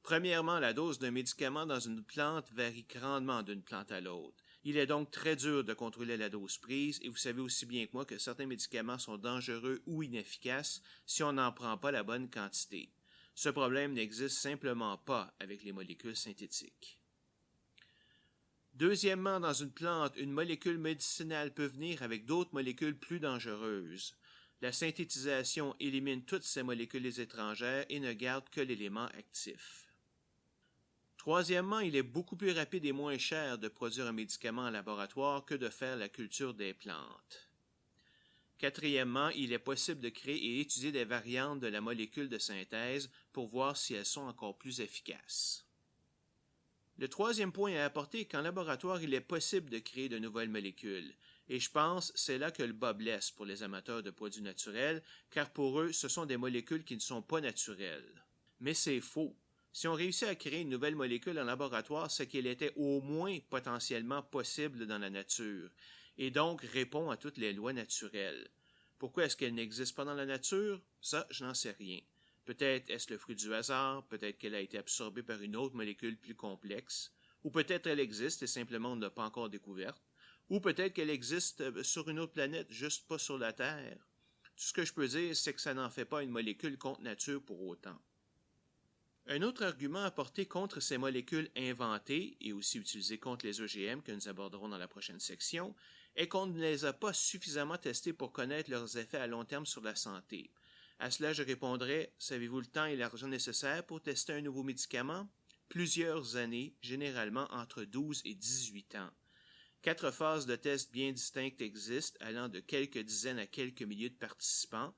Premièrement, la dose d'un médicament dans une plante varie grandement d'une plante à l'autre. Il est donc très dur de contrôler la dose prise et vous savez aussi bien que moi que certains médicaments sont dangereux ou inefficaces si on n'en prend pas la bonne quantité. Ce problème n'existe simplement pas avec les molécules synthétiques. Deuxièmement, dans une plante, une molécule médicinale peut venir avec d'autres molécules plus dangereuses. La synthétisation élimine toutes ces molécules étrangères et ne garde que l'élément actif. Troisièmement, il est beaucoup plus rapide et moins cher de produire un médicament en laboratoire que de faire la culture des plantes. Quatrièmement, il est possible de créer et étudier des variantes de la molécule de synthèse pour voir si elles sont encore plus efficaces. Le troisième point à apporter est qu'en laboratoire, il est possible de créer de nouvelles molécules. Et je pense que c'est là que le bas blesse pour les amateurs de produits naturels, car pour eux, ce sont des molécules qui ne sont pas naturelles. Mais c'est faux. Si on réussit à créer une nouvelle molécule en laboratoire, c'est qu'elle était au moins potentiellement possible dans la nature, et donc répond à toutes les lois naturelles. Pourquoi est-ce qu'elle n'existe pas dans la nature? Ça, je n'en sais rien. Peut-être est-ce le fruit du hasard, peut-être qu'elle a été absorbée par une autre molécule plus complexe, ou peut-être elle existe et simplement on ne l'a pas encore découverte, ou peut-être qu'elle existe sur une autre planète, juste pas sur la Terre. Tout ce que je peux dire, c'est que ça n'en fait pas une molécule contre nature pour autant. Un autre argument apporté contre ces molécules inventées et aussi utilisées contre les OGM que nous aborderons dans la prochaine section est qu'on ne les a pas suffisamment testées pour connaître leurs effets à long terme sur la santé. À cela, je répondrai, savez-vous le temps et l'argent nécessaires pour tester un nouveau médicament? Plusieurs années, généralement entre 12 et 18 ans. 4 phases de tests bien distinctes existent, allant de quelques dizaines à quelques milliers de participants.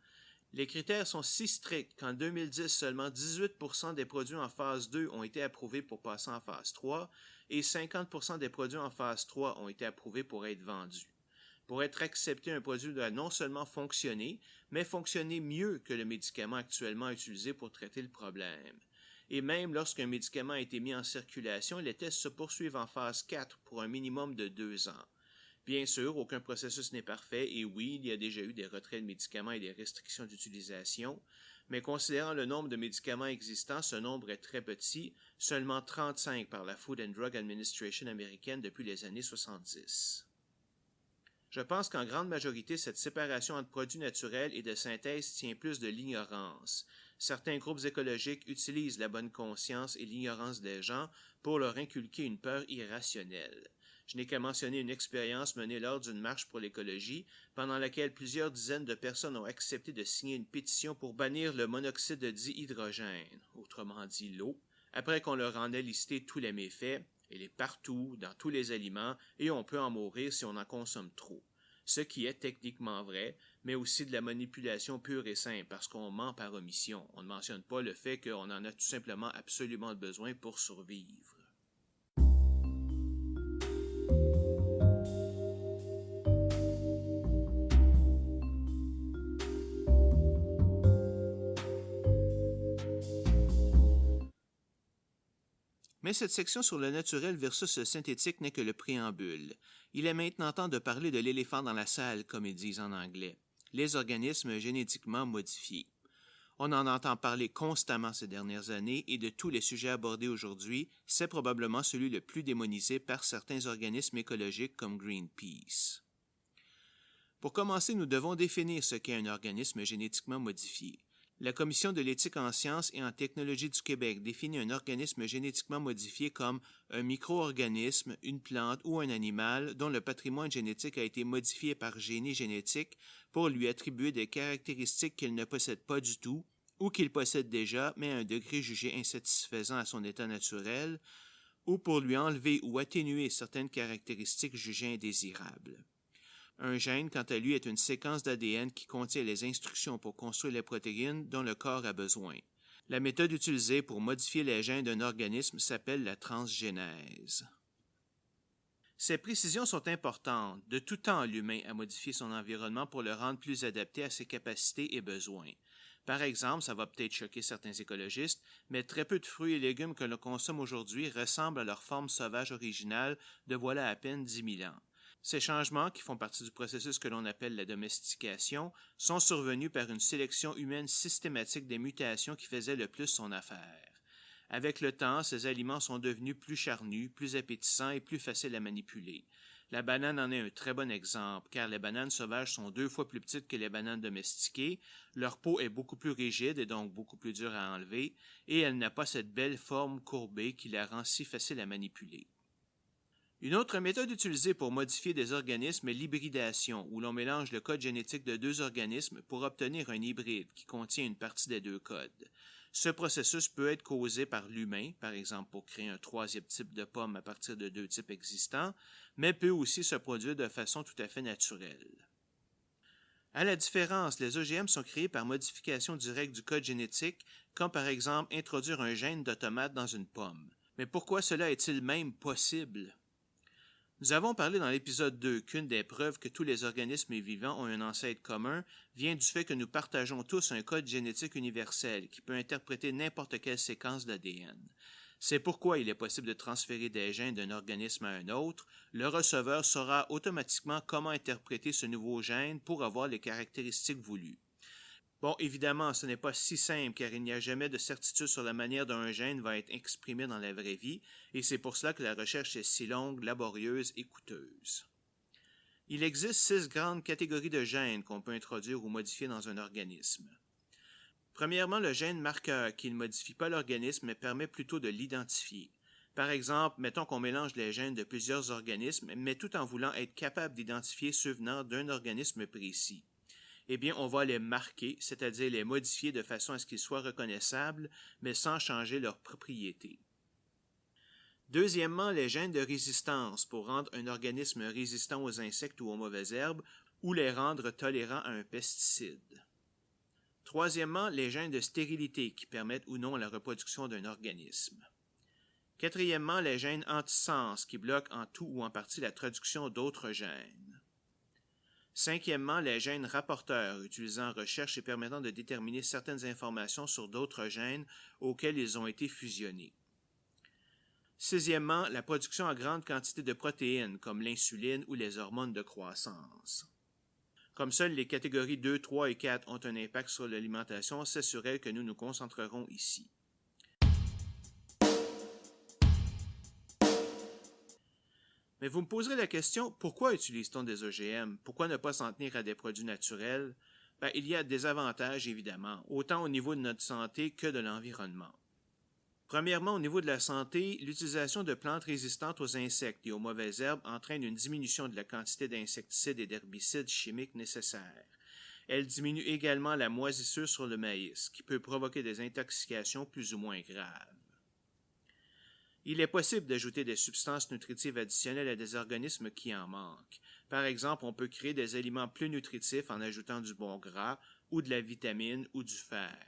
Les critères sont si stricts qu'en 2010, seulement 18% des produits en phase 2 ont été approuvés pour passer en phase 3 et 50% des produits en phase 3 ont été approuvés pour être vendus. Pour être accepté, un produit doit non seulement fonctionner, mais fonctionner mieux que le médicament actuellement utilisé pour traiter le problème. Et même lorsqu'un médicament a été mis en circulation, les tests se poursuivent en phase 4 pour un minimum de 2 ans. Bien sûr, aucun processus n'est parfait et oui, il y a déjà eu des retraits de médicaments et des restrictions d'utilisation, mais considérant le nombre de médicaments existants, ce nombre est très petit, seulement 35 par la Food and Drug Administration américaine depuis les années 70. Je pense qu'en grande majorité, cette séparation entre produits naturels et de synthèse tient plus de l'ignorance. Certains groupes écologiques utilisent la bonne conscience et l'ignorance des gens pour leur inculquer une peur irrationnelle. Je n'ai qu'à mentionner une expérience menée lors d'une marche pour l'écologie, pendant laquelle plusieurs dizaines de personnes ont accepté de signer une pétition pour bannir le monoxyde de dihydrogène, autrement dit l'eau, après qu'on leur en ait listé tous les méfaits. Elle est partout, dans tous les aliments, et on peut en mourir si on en consomme trop. Ce qui est techniquement vrai, mais aussi de la manipulation pure et simple, parce qu'on ment par omission. On ne mentionne pas le fait qu'on en a tout simplement absolument besoin pour survivre. Mais cette section sur le naturel versus le synthétique n'est que le préambule. Il est maintenant temps de parler de l'éléphant dans la salle, comme ils disent en anglais, les organismes génétiquement modifiés. On en entend parler constamment ces dernières années et de tous les sujets abordés aujourd'hui, c'est probablement celui le plus démonisé par certains organismes écologiques comme Greenpeace. Pour commencer, nous devons définir ce qu'est un organisme génétiquement modifié. La Commission de l'éthique en sciences et en technologie du Québec définit un organisme génétiquement modifié comme un micro-organisme, une plante ou un animal dont le patrimoine génétique a été modifié par génie génétique pour lui attribuer des caractéristiques qu'il ne possède pas du tout ou qu'il possède déjà mais à un degré jugé insatisfaisant à son état naturel, ou pour lui enlever ou atténuer certaines caractéristiques jugées indésirables. Un gène, quant à lui, est une séquence d'ADN qui contient les instructions pour construire les protéines dont le corps a besoin. La méthode utilisée pour modifier les gènes d'un organisme s'appelle la transgénèse. Ces précisions sont importantes. De tout temps, l'humain a modifié son environnement pour le rendre plus adapté à ses capacités et besoins. Par exemple, ça va peut-être choquer certains écologistes, mais très peu de fruits et légumes que l'on consomme aujourd'hui ressemblent à leur forme sauvage originale de voilà à peine 10 000 ans. Ces changements, qui font partie du processus que l'on appelle la domestication, sont survenus par une sélection humaine systématique des mutations qui faisaient le plus son affaire. Avec le temps, ces aliments sont devenus plus charnus, plus appétissants et plus faciles à manipuler. La banane en est un très bon exemple, car les bananes sauvages sont 2 fois plus petites que les bananes domestiquées, leur peau est beaucoup plus rigide et donc beaucoup plus dure à enlever, et elle n'a pas cette belle forme courbée qui la rend si facile à manipuler. Une autre méthode utilisée pour modifier des organismes est l'hybridation, où l'on mélange le code génétique de 2 organismes pour obtenir un hybride qui contient une partie des 2 codes. Ce processus peut être causé par l'humain, par exemple pour créer un 3e type de pomme à partir de 2 types existants, mais peut aussi se produire de façon tout à fait naturelle. À la différence, les OGM sont créés par modification directe du code génétique, comme par exemple introduire un gène de tomate dans une pomme. Mais pourquoi cela est-il même possible? Nous avons parlé dans l'épisode 2 qu'une des preuves que tous les organismes vivants ont un ancêtre commun vient du fait que nous partageons tous un code génétique universel qui peut interpréter n'importe quelle séquence d'ADN. C'est pourquoi il est possible de transférer des gènes d'un organisme à un autre. Le receveur saura automatiquement comment interpréter ce nouveau gène pour avoir les caractéristiques voulues. Bon, évidemment, ce n'est pas si simple car il n'y a jamais de certitude sur la manière dont un gène va être exprimé dans la vraie vie, et c'est pour cela que la recherche est si longue, laborieuse et coûteuse. Il existe 6 grandes catégories de gènes qu'on peut introduire ou modifier dans un organisme. Premièrement, le gène marqueur qui ne modifie pas l'organisme mais permet plutôt de l'identifier. Par exemple, mettons qu'on mélange les gènes de plusieurs organismes, mais tout en voulant être capable d'identifier ceux venant d'un organisme précis. Eh bien, on va les marquer, c'est-à-dire les modifier de façon à ce qu'ils soient reconnaissables, mais sans changer leurs propriétés. Deuxièmement, les gènes de résistance pour rendre un organisme résistant aux insectes ou aux mauvaises herbes, ou les rendre tolérants à un pesticide. Troisièmement, les gènes de stérilité qui permettent ou non la reproduction d'un organisme. Quatrièmement, les gènes antisens qui bloquent en tout ou en partie la traduction d'autres gènes. Cinquièmement, les gènes rapporteurs, utilisés en recherche et permettant de déterminer certaines informations sur d'autres gènes auxquels ils ont été fusionnés. Sixièmement, la production en grande quantité de protéines, comme l'insuline ou les hormones de croissance. Comme seules les catégories 2, 3 et 4 ont un impact sur l'alimentation, c'est sur elles que nous nous concentrerons ici. Mais vous me poserez la question, pourquoi utilise-t-on des OGM? Pourquoi ne pas s'en tenir à des produits naturels? Il y a des avantages, évidemment, autant au niveau de notre santé que de l'environnement. Premièrement, au niveau de la santé, l'utilisation de plantes résistantes aux insectes et aux mauvaises herbes entraîne une diminution de la quantité d'insecticides et d'herbicides chimiques nécessaires. Elle diminue également la moisissure sur le maïs, qui peut provoquer des intoxications plus ou moins graves. Il est possible d'ajouter des substances nutritives additionnelles à des organismes qui en manquent. Par exemple, on peut créer des aliments plus nutritifs en ajoutant du bon gras ou de la vitamine ou du fer.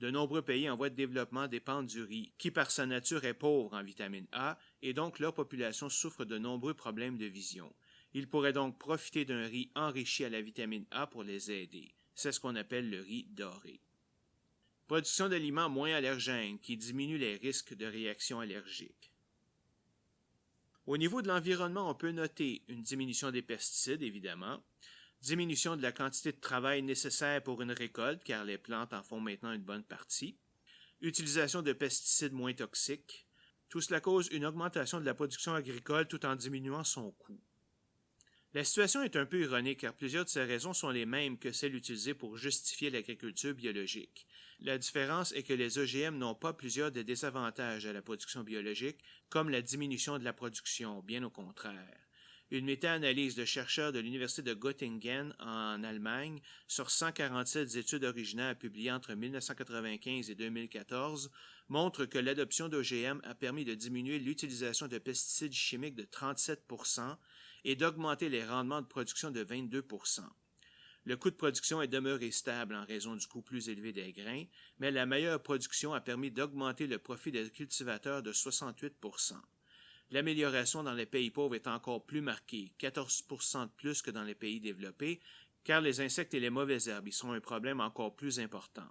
De nombreux pays en voie de développement dépendent du riz, qui par sa nature est pauvre en vitamine A, et donc leur population souffre de nombreux problèmes de vision. Ils pourraient donc profiter d'un riz enrichi à la vitamine A pour les aider. C'est ce qu'on appelle le riz doré. Production d'aliments moins allergènes qui diminuent les risques de réactions allergiques. Au niveau de l'environnement, on peut noter une diminution des pesticides, évidemment, diminution de la quantité de travail nécessaire pour une récolte, car les plantes en font maintenant une bonne partie, utilisation de pesticides moins toxiques. Tout cela cause une augmentation de la production agricole tout en diminuant son coût. La situation est un peu ironique car plusieurs de ces raisons sont les mêmes que celles utilisées pour justifier l'agriculture biologique. La différence est que les OGM n'ont pas plusieurs des désavantages à la production biologique, comme la diminution de la production, bien au contraire. Une méta-analyse de chercheurs de l'Université de Göttingen en Allemagne sur 147 études originales publiées entre 1995 et 2014 montre que l'adoption d'OGM a permis de diminuer l'utilisation de pesticides chimiques de 37% et d'augmenter les rendements de production de 22%. Le coût de production est demeuré stable en raison du coût plus élevé des grains, mais la meilleure production a permis d'augmenter le profit des cultivateurs de 68%. L'amélioration dans les pays pauvres est encore plus marquée, 14% de plus que dans les pays développés, car les insectes et les mauvaises herbes y sont un problème encore plus important.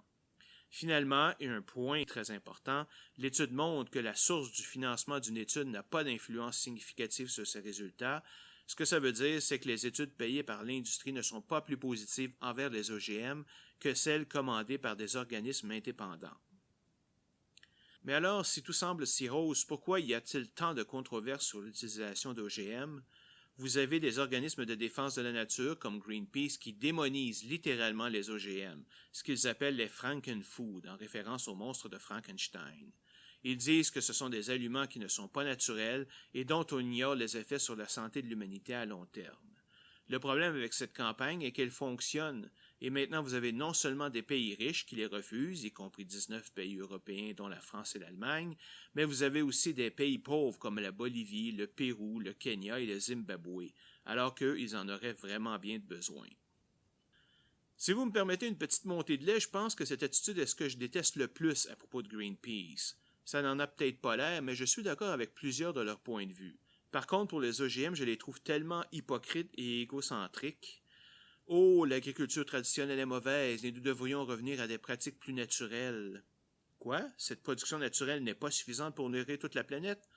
Finalement, et un point très important, l'étude montre que la source du financement d'une étude n'a pas d'influence significative sur ses résultats. Ce que ça veut dire, c'est que les études payées par l'industrie ne sont pas plus positives envers les OGM que celles commandées par des organismes indépendants. Mais alors, si tout semble si rose, pourquoi y a-t-il tant de controverses sur l'utilisation d'OGM? Vous avez des organismes de défense de la nature comme Greenpeace qui démonisent littéralement les OGM, ce qu'ils appellent les Frankenfood, en référence au monstre de Frankenstein. Ils disent que ce sont des aliments qui ne sont pas naturels et dont on ignore les effets sur la santé de l'humanité à long terme. Le problème avec cette campagne est qu'elle fonctionne, et maintenant vous avez non seulement des pays riches qui les refusent, y compris 19 pays européens dont la France et l'Allemagne, mais vous avez aussi des pays pauvres comme la Bolivie, le Pérou, le Kenya et le Zimbabwe, alors qu'eux, ils en auraient vraiment bien besoin. Si vous me permettez une petite montée de lait, je pense que cette attitude est ce que je déteste le plus à propos de Greenpeace. Ça n'en a peut-être pas l'air, mais je suis d'accord avec plusieurs de leurs points de vue. Par contre, pour les OGM, je les trouve tellement hypocrites et égocentriques. Oh, l'agriculture traditionnelle est mauvaise et nous devrions revenir à des pratiques plus naturelles. Quoi? Cette production naturelle n'est pas suffisante pour nourrir toute la planète?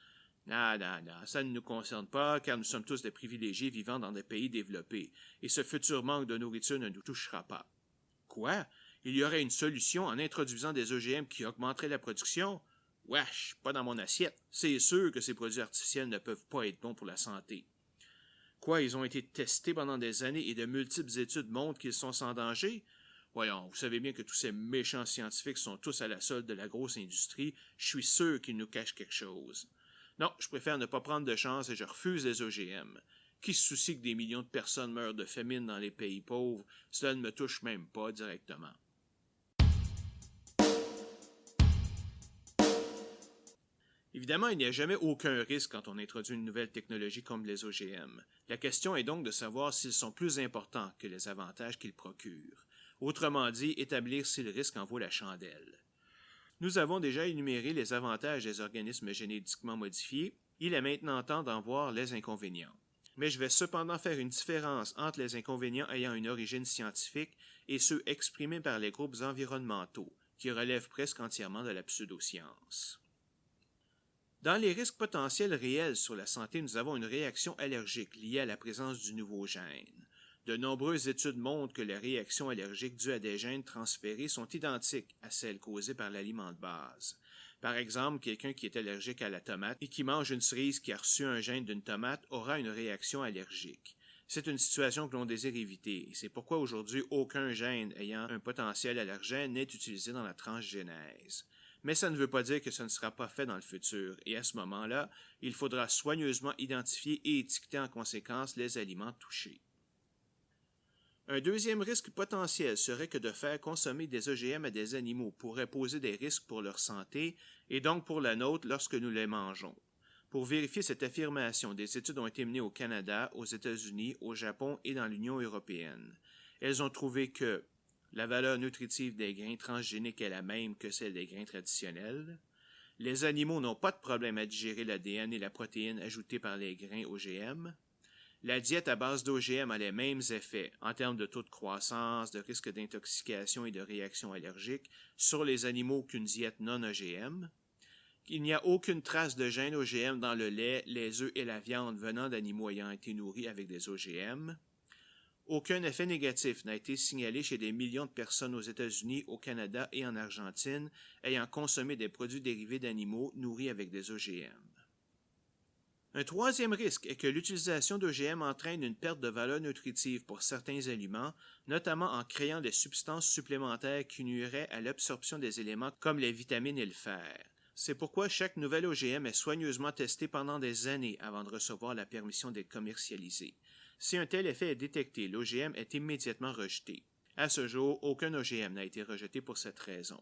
Non, ça ne nous concerne pas car nous sommes tous des privilégiés vivant dans des pays développés et ce futur manque de nourriture ne nous touchera pas. Quoi? Il y aurait une solution en introduisant des OGM qui augmenteraient la production? Wesh, pas dans mon assiette. C'est sûr que ces produits artificiels ne peuvent pas être bons pour la santé. Quoi, ils ont été testés pendant des années et de multiples études montrent qu'ils sont sans danger? Voyons, vous savez bien que tous ces méchants scientifiques sont tous à la solde de la grosse industrie. Je suis sûr qu'ils nous cachent quelque chose. Non, je préfère ne pas prendre de chance et je refuse les OGM. Qui se soucie que des millions de personnes meurent de famine dans les pays pauvres? Cela ne me touche même pas directement. Évidemment, il n'y a jamais aucun risque quand on introduit une nouvelle technologie comme les OGM. La question est donc de savoir s'ils sont plus importants que les avantages qu'ils procurent. Autrement dit, établir si le risque en vaut la chandelle. Nous avons déjà énuméré les avantages des organismes génétiquement modifiés. Il est maintenant temps d'en voir les inconvénients. Mais je vais cependant faire une différence entre les inconvénients ayant une origine scientifique et ceux exprimés par les groupes environnementaux, qui relèvent presque entièrement de la pseudoscience. Dans les risques potentiels réels sur la santé, nous avons une réaction allergique liée à la présence du nouveau gène. De nombreuses études montrent que les réactions allergiques dues à des gènes transférés sont identiques à celles causées par l'aliment de base. Par exemple, quelqu'un qui est allergique à la tomate et qui mange une cerise qui a reçu un gène d'une tomate aura une réaction allergique. C'est une situation que l'on désire éviter, et c'est pourquoi aujourd'hui aucun gène ayant un potentiel allergène n'est utilisé dans la transgénèse. Mais ça ne veut pas dire que ce ne sera pas fait dans le futur, et à ce moment-là, il faudra soigneusement identifier et étiqueter en conséquence les aliments touchés. Un deuxième risque potentiel serait que de faire consommer des OGM à des animaux pourrait poser des risques pour leur santé, et donc pour la nôtre lorsque nous les mangeons. Pour vérifier cette affirmation, des études ont été menées au Canada, aux États-Unis, au Japon et dans l'Union européenne. Elles ont trouvé que la valeur nutritive des grains transgéniques est la même que celle des grains traditionnels. Les animaux n'ont pas de problème à digérer l'ADN et la protéine ajoutée par les grains OGM. La diète à base d'OGM a les mêmes effets en termes de taux de croissance, de risque d'intoxication et de réaction allergique sur les animaux qu'une diète non OGM. Il n'y a aucune trace de gènes OGM dans le lait, les œufs et la viande venant d'animaux ayant été nourris avec des OGM. Aucun effet négatif n'a été signalé chez des millions de personnes aux États-Unis, au Canada et en Argentine ayant consommé des produits dérivés d'animaux nourris avec des OGM. Un troisième risque est que l'utilisation d'OGM entraîne une perte de valeur nutritive pour certains aliments, notamment en créant des substances supplémentaires qui nuiraient à l'absorption des éléments comme les vitamines et le fer. C'est pourquoi chaque nouvel OGM est soigneusement testé pendant des années avant de recevoir la permission d'être commercialisé. Si un tel effet est détecté, l'OGM est immédiatement rejeté. À ce jour, aucun OGM n'a été rejeté pour cette raison.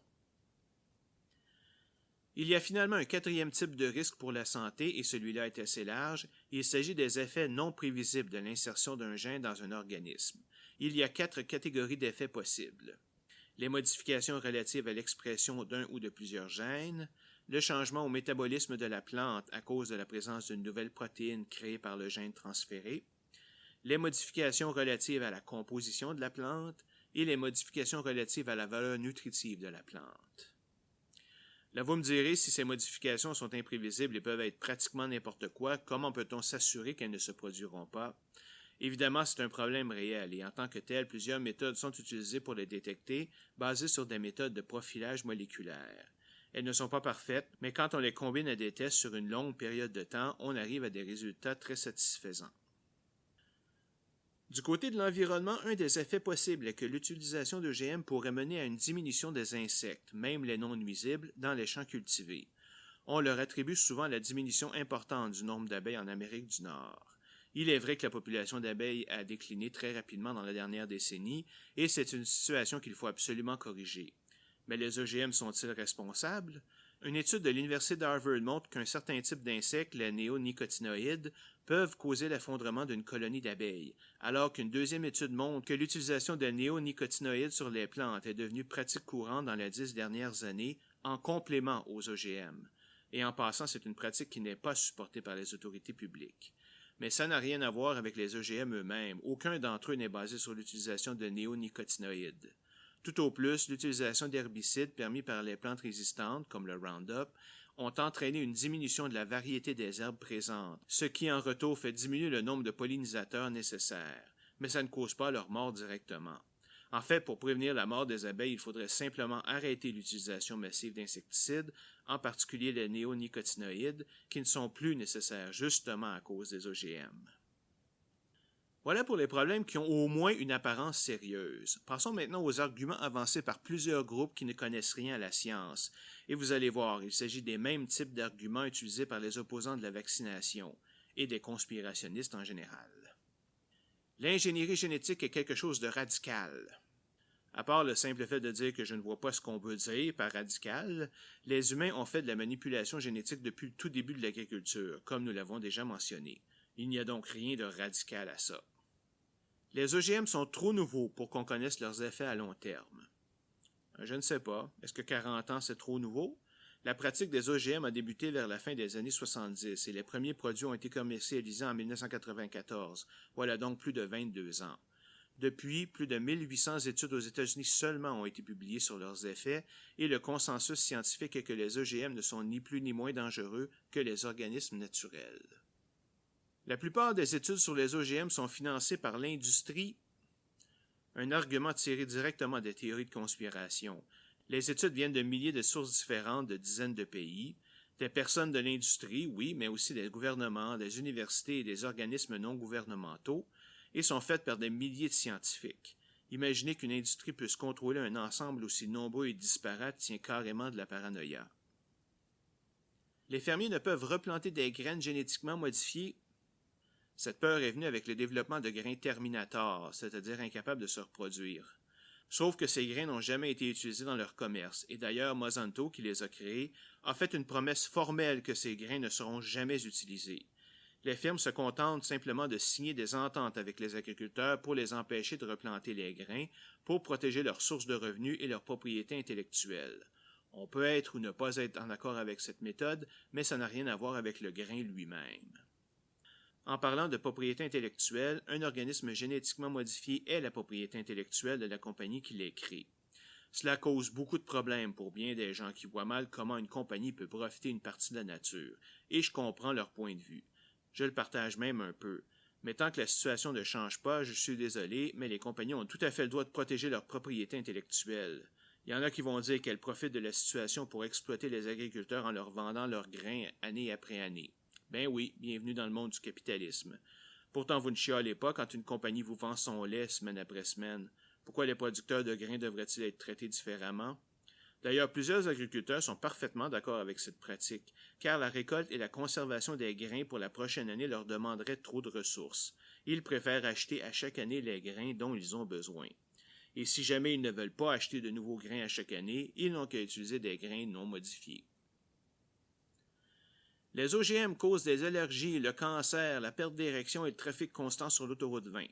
Il y a finalement un quatrième type de risque pour la santé, et celui-là est assez large. Il s'agit des effets non prévisibles de l'insertion d'un gène dans un organisme. Il y a 4 catégories d'effets possibles. Les modifications relatives à l'expression d'un ou de plusieurs gènes, le changement au métabolisme de la plante à cause de la présence d'une nouvelle protéine créée par le gène transféré, les modifications relatives à la composition de la plante et les modifications relatives à la valeur nutritive de la plante. Là, vous me direz, si ces modifications sont imprévisibles et peuvent être pratiquement n'importe quoi, comment peut-on s'assurer qu'elles ne se produiront pas? Évidemment, c'est un problème réel et en tant que tel, plusieurs méthodes sont utilisées pour les détecter, basées sur des méthodes de profilage moléculaire. Elles ne sont pas parfaites, mais quand on les combine à des tests sur une longue période de temps, on arrive à des résultats très satisfaisants. Du côté de l'environnement, un des effets possibles est que l'utilisation d'OGM pourrait mener à une diminution des insectes, même les non nuisibles, dans les champs cultivés. On leur attribue souvent la diminution importante du nombre d'abeilles en Amérique du Nord. Il est vrai que la population d'abeilles a décliné très rapidement dans la dernière décennie, et c'est une situation qu'il faut absolument corriger. Mais les OGM sont-ils responsables? Une étude de l'Université d'Harvard montre qu'un certain type d'insectes, les néonicotinoïdes, peuvent causer l'effondrement d'une colonie d'abeilles, alors qu'une deuxième étude montre que l'utilisation de néonicotinoïdes sur les plantes est devenue pratique courante dans les 10 dernières années en complément aux OGM. Et en passant, c'est une pratique qui n'est pas supportée par les autorités publiques. Mais ça n'a rien à voir avec les OGM eux-mêmes. Aucun d'entre eux n'est basé sur l'utilisation de néonicotinoïdes. Tout au plus, l'utilisation d'herbicides permis par les plantes résistantes, comme le Roundup, ont entraîné une diminution de la variété des herbes présentes, ce qui en retour fait diminuer le nombre de pollinisateurs nécessaires, mais ça ne cause pas leur mort directement. En fait, pour prévenir la mort des abeilles, il faudrait simplement arrêter l'utilisation massive d'insecticides, en particulier les néonicotinoïdes, qui ne sont plus nécessaires justement à cause des OGM. Voilà pour les problèmes qui ont au moins une apparence sérieuse. Passons maintenant aux arguments avancés par plusieurs groupes qui ne connaissent rien à la science. Et vous allez voir, il s'agit des mêmes types d'arguments utilisés par les opposants de la vaccination et des conspirationnistes en général. L'ingénierie génétique est quelque chose de radical. À part le simple fait de dire que je ne vois pas ce qu'on veut dire par radical, les humains ont fait de la manipulation génétique depuis le tout début de l'agriculture, comme nous l'avons déjà mentionné. Il n'y a donc rien de radical à ça. Les OGM sont trop nouveaux pour qu'on connaisse leurs effets à long terme. Je ne sais pas. Est-ce que 40 ans, c'est trop nouveau? La pratique des OGM a débuté vers la fin des années 70 et les premiers produits ont été commercialisés en 1994. Voilà donc plus de 22 ans. Depuis, plus de 1800 études aux États-Unis seulement ont été publiées sur leurs effets et le consensus scientifique est que les OGM ne sont ni plus ni moins dangereux que les organismes naturels. La plupart des études sur les OGM sont financées par l'industrie, un argument tiré directement des théories de conspiration. Les études viennent de milliers de sources différentes de dizaines de pays, des personnes de l'industrie, oui, mais aussi des gouvernements, des universités et des organismes non gouvernementaux, et sont faites par des milliers de scientifiques. Imaginez qu'une industrie puisse contrôler un ensemble aussi nombreux et disparate tient carrément de la paranoïa. Les fermiers ne peuvent replanter des graines génétiquement modifiées. Cette peur est venue avec le développement de grains terminators, c'est-à-dire incapables de se reproduire. Sauf que ces grains n'ont jamais été utilisés dans leur commerce, et d'ailleurs Monsanto, qui les a créés, a fait une promesse formelle que ces grains ne seront jamais utilisés. Les firmes se contentent simplement de signer des ententes avec les agriculteurs pour les empêcher de replanter les grains, pour protéger leurs sources de revenus et leurs propriétés intellectuelles. On peut être ou ne pas être en accord avec cette méthode, mais ça n'a rien à voir avec le grain lui-même. En parlant de propriété intellectuelle, un organisme génétiquement modifié est la propriété intellectuelle de la compagnie qui les crée. Cela cause beaucoup de problèmes pour bien des gens qui voient mal comment une compagnie peut profiter une partie de la nature, et je comprends leur point de vue. Je le partage même un peu. Mais tant que la situation ne change pas, je suis désolé, mais les compagnies ont tout à fait le droit de protéger leur propriété intellectuelle. Il y en a qui vont dire qu'elles profitent de la situation pour exploiter les agriculteurs en leur vendant leurs grains année après année. Ben oui, bienvenue dans le monde du capitalisme. Pourtant, vous ne chialez pas quand une compagnie vous vend son lait semaine après semaine. Pourquoi les producteurs de grains devraient-ils être traités différemment? D'ailleurs, plusieurs agriculteurs sont parfaitement d'accord avec cette pratique, car la récolte et la conservation des grains pour la prochaine année leur demanderaient trop de ressources. Ils préfèrent acheter à chaque année les grains dont ils ont besoin. Et si jamais ils ne veulent pas acheter de nouveaux grains à chaque année, ils n'ont qu'à utiliser des grains non modifiés. Les OGM causent des allergies, le cancer, la perte d'érection et le trafic constant sur l'autoroute 20.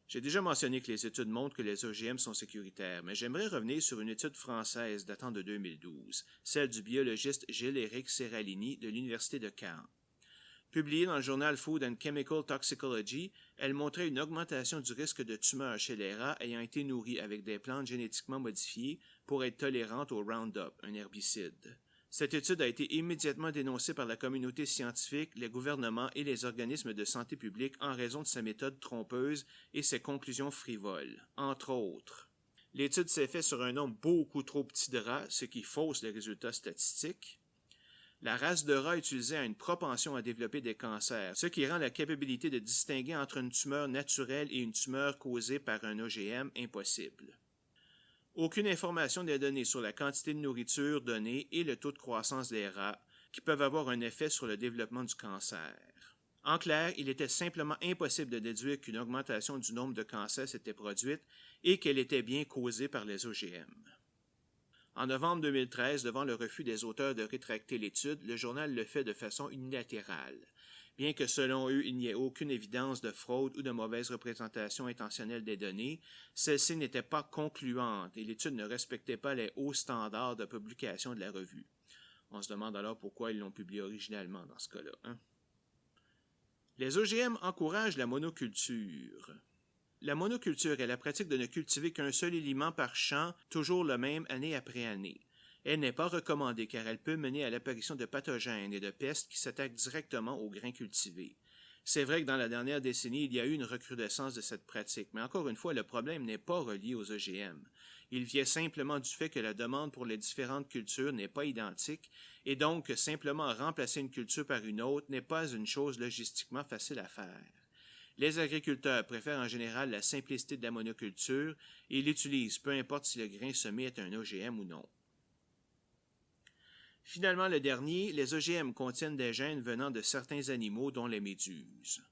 J'ai déjà mentionné que les études montrent que les OGM sont sécuritaires, mais j'aimerais revenir sur une étude française datant de 2012, celle du biologiste Gilles-Éric Seralini de l'Université de Caen. Publiée dans le journal Food and Chemical Toxicology, elle montrait une augmentation du risque de tumeur chez les rats ayant été nourris avec des plantes génétiquement modifiées pour être tolérantes au Roundup, un herbicide. Cette étude a été immédiatement dénoncée par la communauté scientifique, les gouvernements et les organismes de santé publique en raison de sa méthode trompeuse et ses conclusions frivoles, entre autres. L'étude s'est faite sur un nombre beaucoup trop petit de rats, ce qui fausse les résultats statistiques. La race de rats utilisée a une propension à développer des cancers, ce qui rend la capacité de distinguer entre une tumeur naturelle et une tumeur causée par un OGM impossible. Aucune information n'est donnée sur la quantité de nourriture donnée et le taux de croissance des rats, qui peuvent avoir un effet sur le développement du cancer. En clair, il était simplement impossible de déduire qu'une augmentation du nombre de cancers s'était produite et qu'elle était bien causée par les OGM. En novembre 2013, devant le refus des auteurs de rétracter l'étude, le journal le fait de façon unilatérale. Bien que selon eux, il n'y ait aucune évidence de fraude ou de mauvaise représentation intentionnelle des données, celle-ci n'était pas concluante et l'étude ne respectait pas les hauts standards de publication de la revue. On se demande alors pourquoi ils l'ont publié originalement dans ce cas-là. Les OGM encouragent la monoculture. La monoculture est la pratique de ne cultiver qu'un seul aliment par champ, toujours le même année après année. Elle n'est pas recommandée car elle peut mener à l'apparition de pathogènes et de pestes qui s'attaquent directement aux grains cultivés. C'est vrai que dans la dernière décennie, il y a eu une recrudescence de cette pratique, mais encore une fois, le problème n'est pas relié aux OGM. Il vient simplement du fait que la demande pour les différentes cultures n'est pas identique et donc que simplement remplacer une culture par une autre n'est pas une chose logistiquement facile à faire. Les agriculteurs préfèrent en général la simplicité de la monoculture et l'utilisent, peu importe si le grain semé est un OGM ou non. Finalement, le dernier, les OGM contiennent des gènes venant de certains animaux, dont les méduses.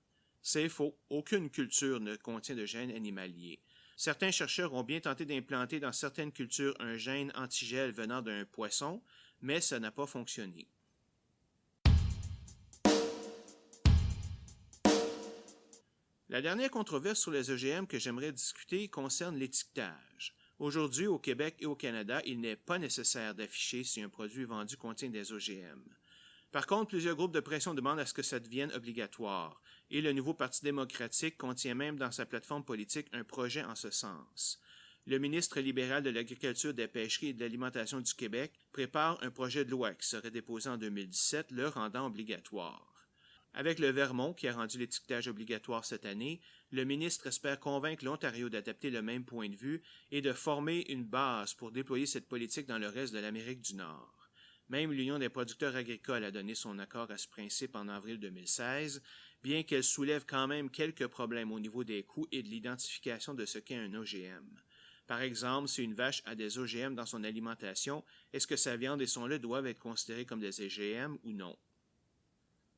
C'est faux, aucune culture ne contient de gènes animaliers. Certains chercheurs ont bien tenté d'implanter dans certaines cultures un gène antigel venant d'un poisson, mais ça n'a pas fonctionné. La dernière controverse sur les OGM que j'aimerais discuter concerne l'étiquetage. Aujourd'hui, au Québec et au Canada, il n'est pas nécessaire d'afficher si un produit vendu contient des OGM. Par contre, plusieurs groupes de pression demandent à ce que ça devienne obligatoire, et le nouveau Parti démocratique contient même dans sa plateforme politique un projet en ce sens. Le ministre libéral de l'Agriculture, des Pêcheries et de l'Alimentation du Québec prépare un projet de loi qui serait déposé en 2017, le rendant obligatoire. Avec le Vermont, qui a rendu l'étiquetage obligatoire cette année, le ministre espère convaincre l'Ontario d'adapter le même point de vue et de former une base pour déployer cette politique dans le reste de l'Amérique du Nord. Même l'Union des producteurs agricoles a donné son accord à ce principe en avril 2016, bien qu'elle soulève quand même quelques problèmes au niveau des coûts et de l'identification de ce qu'est un OGM. Par exemple, si une vache a des OGM dans son alimentation, est-ce que sa viande et son lait doivent être considérés comme des OGM ou non?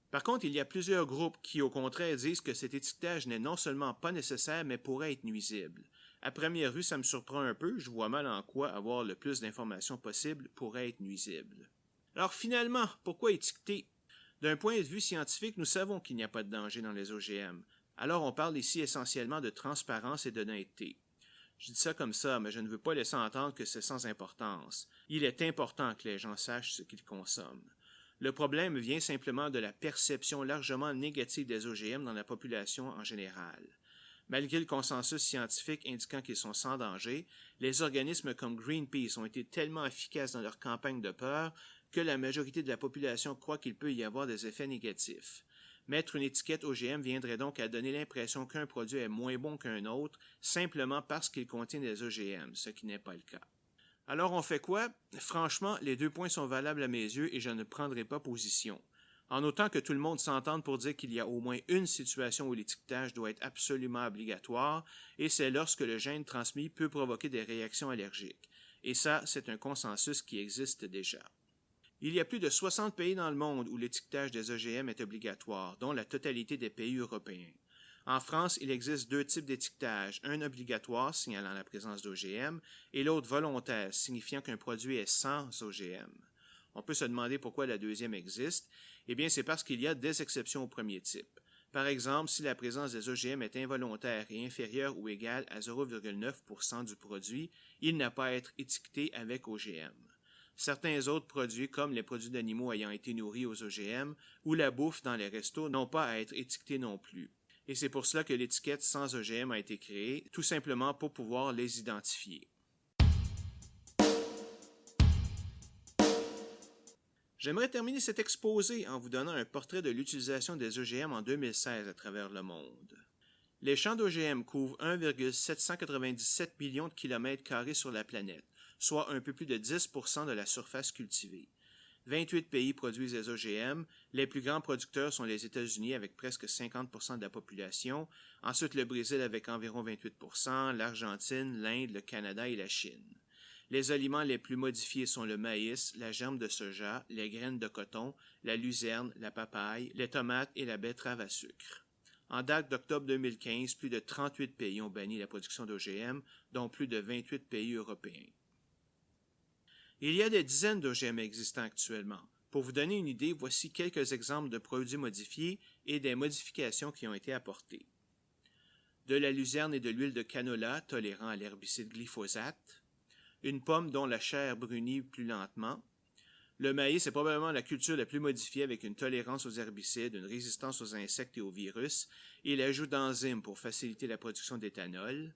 Par contre, il y a plusieurs groupes qui, au contraire, disent que cet étiquetage n'est non seulement pas nécessaire, mais pourrait être nuisible. À première vue, ça me surprend un peu, je vois mal en quoi avoir le plus d'informations possible pourrait être nuisible. Alors finalement, pourquoi étiqueter? D'un point de vue scientifique, nous savons qu'il n'y a pas de danger dans les OGM. Alors on parle ici essentiellement de transparence et d'honnêteté. Je dis ça comme ça, mais je ne veux pas laisser entendre que c'est sans importance. Il est important que les gens sachent ce qu'ils consomment. Le problème vient simplement de la perception largement négative des OGM dans la population en général. Malgré le consensus scientifique indiquant qu'ils sont sans danger, les organismes comme Greenpeace ont été tellement efficaces dans leur campagne de peur que la majorité de la population croit qu'il peut y avoir des effets négatifs. Mettre une étiquette OGM viendrait donc à donner l'impression qu'un produit est moins bon qu'un autre simplement parce qu'il contient des OGM, ce qui n'est pas le cas. Alors on fait quoi? Franchement, les deux points sont valables à mes yeux et je ne prendrai pas position. En autant que tout le monde s'entende pour dire qu'il y a au moins une situation où l'étiquetage doit être absolument obligatoire, et c'est lorsque le gène transmis peut provoquer des réactions allergiques. Et ça, c'est un consensus qui existe déjà. Il y a plus de 60 pays dans le monde où l'étiquetage des OGM est obligatoire, dont la totalité des pays européens. En France, il existe deux types d'étiquetage, un obligatoire signalant la présence d'OGM et l'autre volontaire signifiant qu'un produit est sans OGM. On peut se demander pourquoi la deuxième existe. Eh bien, c'est parce qu'il y a des exceptions au premier type. Par exemple, si la présence des OGM est involontaire et inférieure ou égale à 0,9% du produit, il n'a pas à être étiqueté avec OGM. Certains autres produits, comme les produits d'animaux ayant été nourris aux OGM ou la bouffe dans les restos, n'ont pas à être étiquetés non plus. Et c'est pour cela que l'étiquette sans OGM a été créée, tout simplement pour pouvoir les identifier. J'aimerais terminer cet exposé en vous donnant un portrait de l'utilisation des OGM en 2016 à travers le monde. Les champs d'OGM couvrent 1,797 millions de kilomètres carrés sur la planète, soit un peu plus de 10% de la surface cultivée. 28 pays produisent des OGM. Les plus grands producteurs sont les États-Unis avec presque 50% de la population, ensuite le Brésil avec environ 28%, l'Argentine, l'Inde, le Canada et la Chine. Les aliments les plus modifiés sont le maïs, la germe de soja, les graines de coton, la luzerne, la papaye, les tomates et la betterave à sucre. En date d'octobre 2015, plus de 38 pays ont banni la production d'OGM, dont plus de 28 pays européens. Il y a des dizaines d'OGM existants actuellement. Pour vous donner une idée, voici quelques exemples de produits modifiés et des modifications qui ont été apportées. De la luzerne et de l'huile de canola tolérant à l'herbicide glyphosate, une pomme dont la chair brunit plus lentement. Le maïs est probablement la culture la plus modifiée avec une tolérance aux herbicides, une résistance aux insectes et aux virus, et l'ajout d'enzymes pour faciliter la production d'éthanol.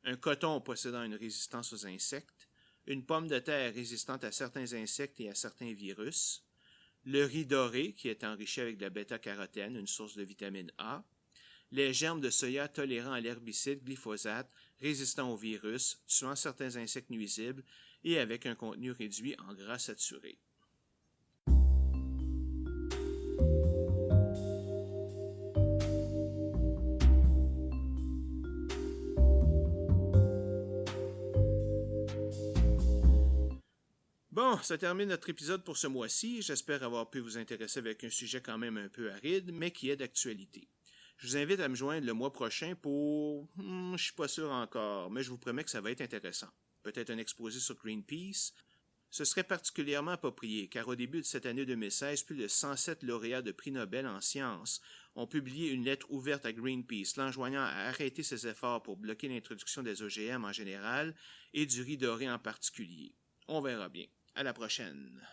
Un coton possédant une résistance aux insectes. Une pomme de terre résistante à certains insectes et à certains virus. Le riz doré, qui est enrichi avec de la bêta-carotène, une source de vitamine A. Les germes de soya tolérant à l'herbicide glyphosate, résistants aux virus, tuant certains insectes nuisibles et avec un contenu réduit en gras saturés. Bon, ça termine notre épisode pour ce mois-ci. J'espère avoir pu vous intéresser avec un sujet quand même un peu aride, mais qui est d'actualité. Je vous invite à me joindre le mois prochain pour... je suis pas sûr encore, mais je vous promets que ça va être intéressant. Peut-être un exposé sur Greenpeace. Ce serait particulièrement approprié, car au début de cette année 2016, plus de 107 lauréats de prix Nobel en sciences ont publié une lettre ouverte à Greenpeace, l'enjoignant à arrêter ses efforts pour bloquer l'introduction des OGM en général et du riz doré en particulier. On verra bien. À la prochaine.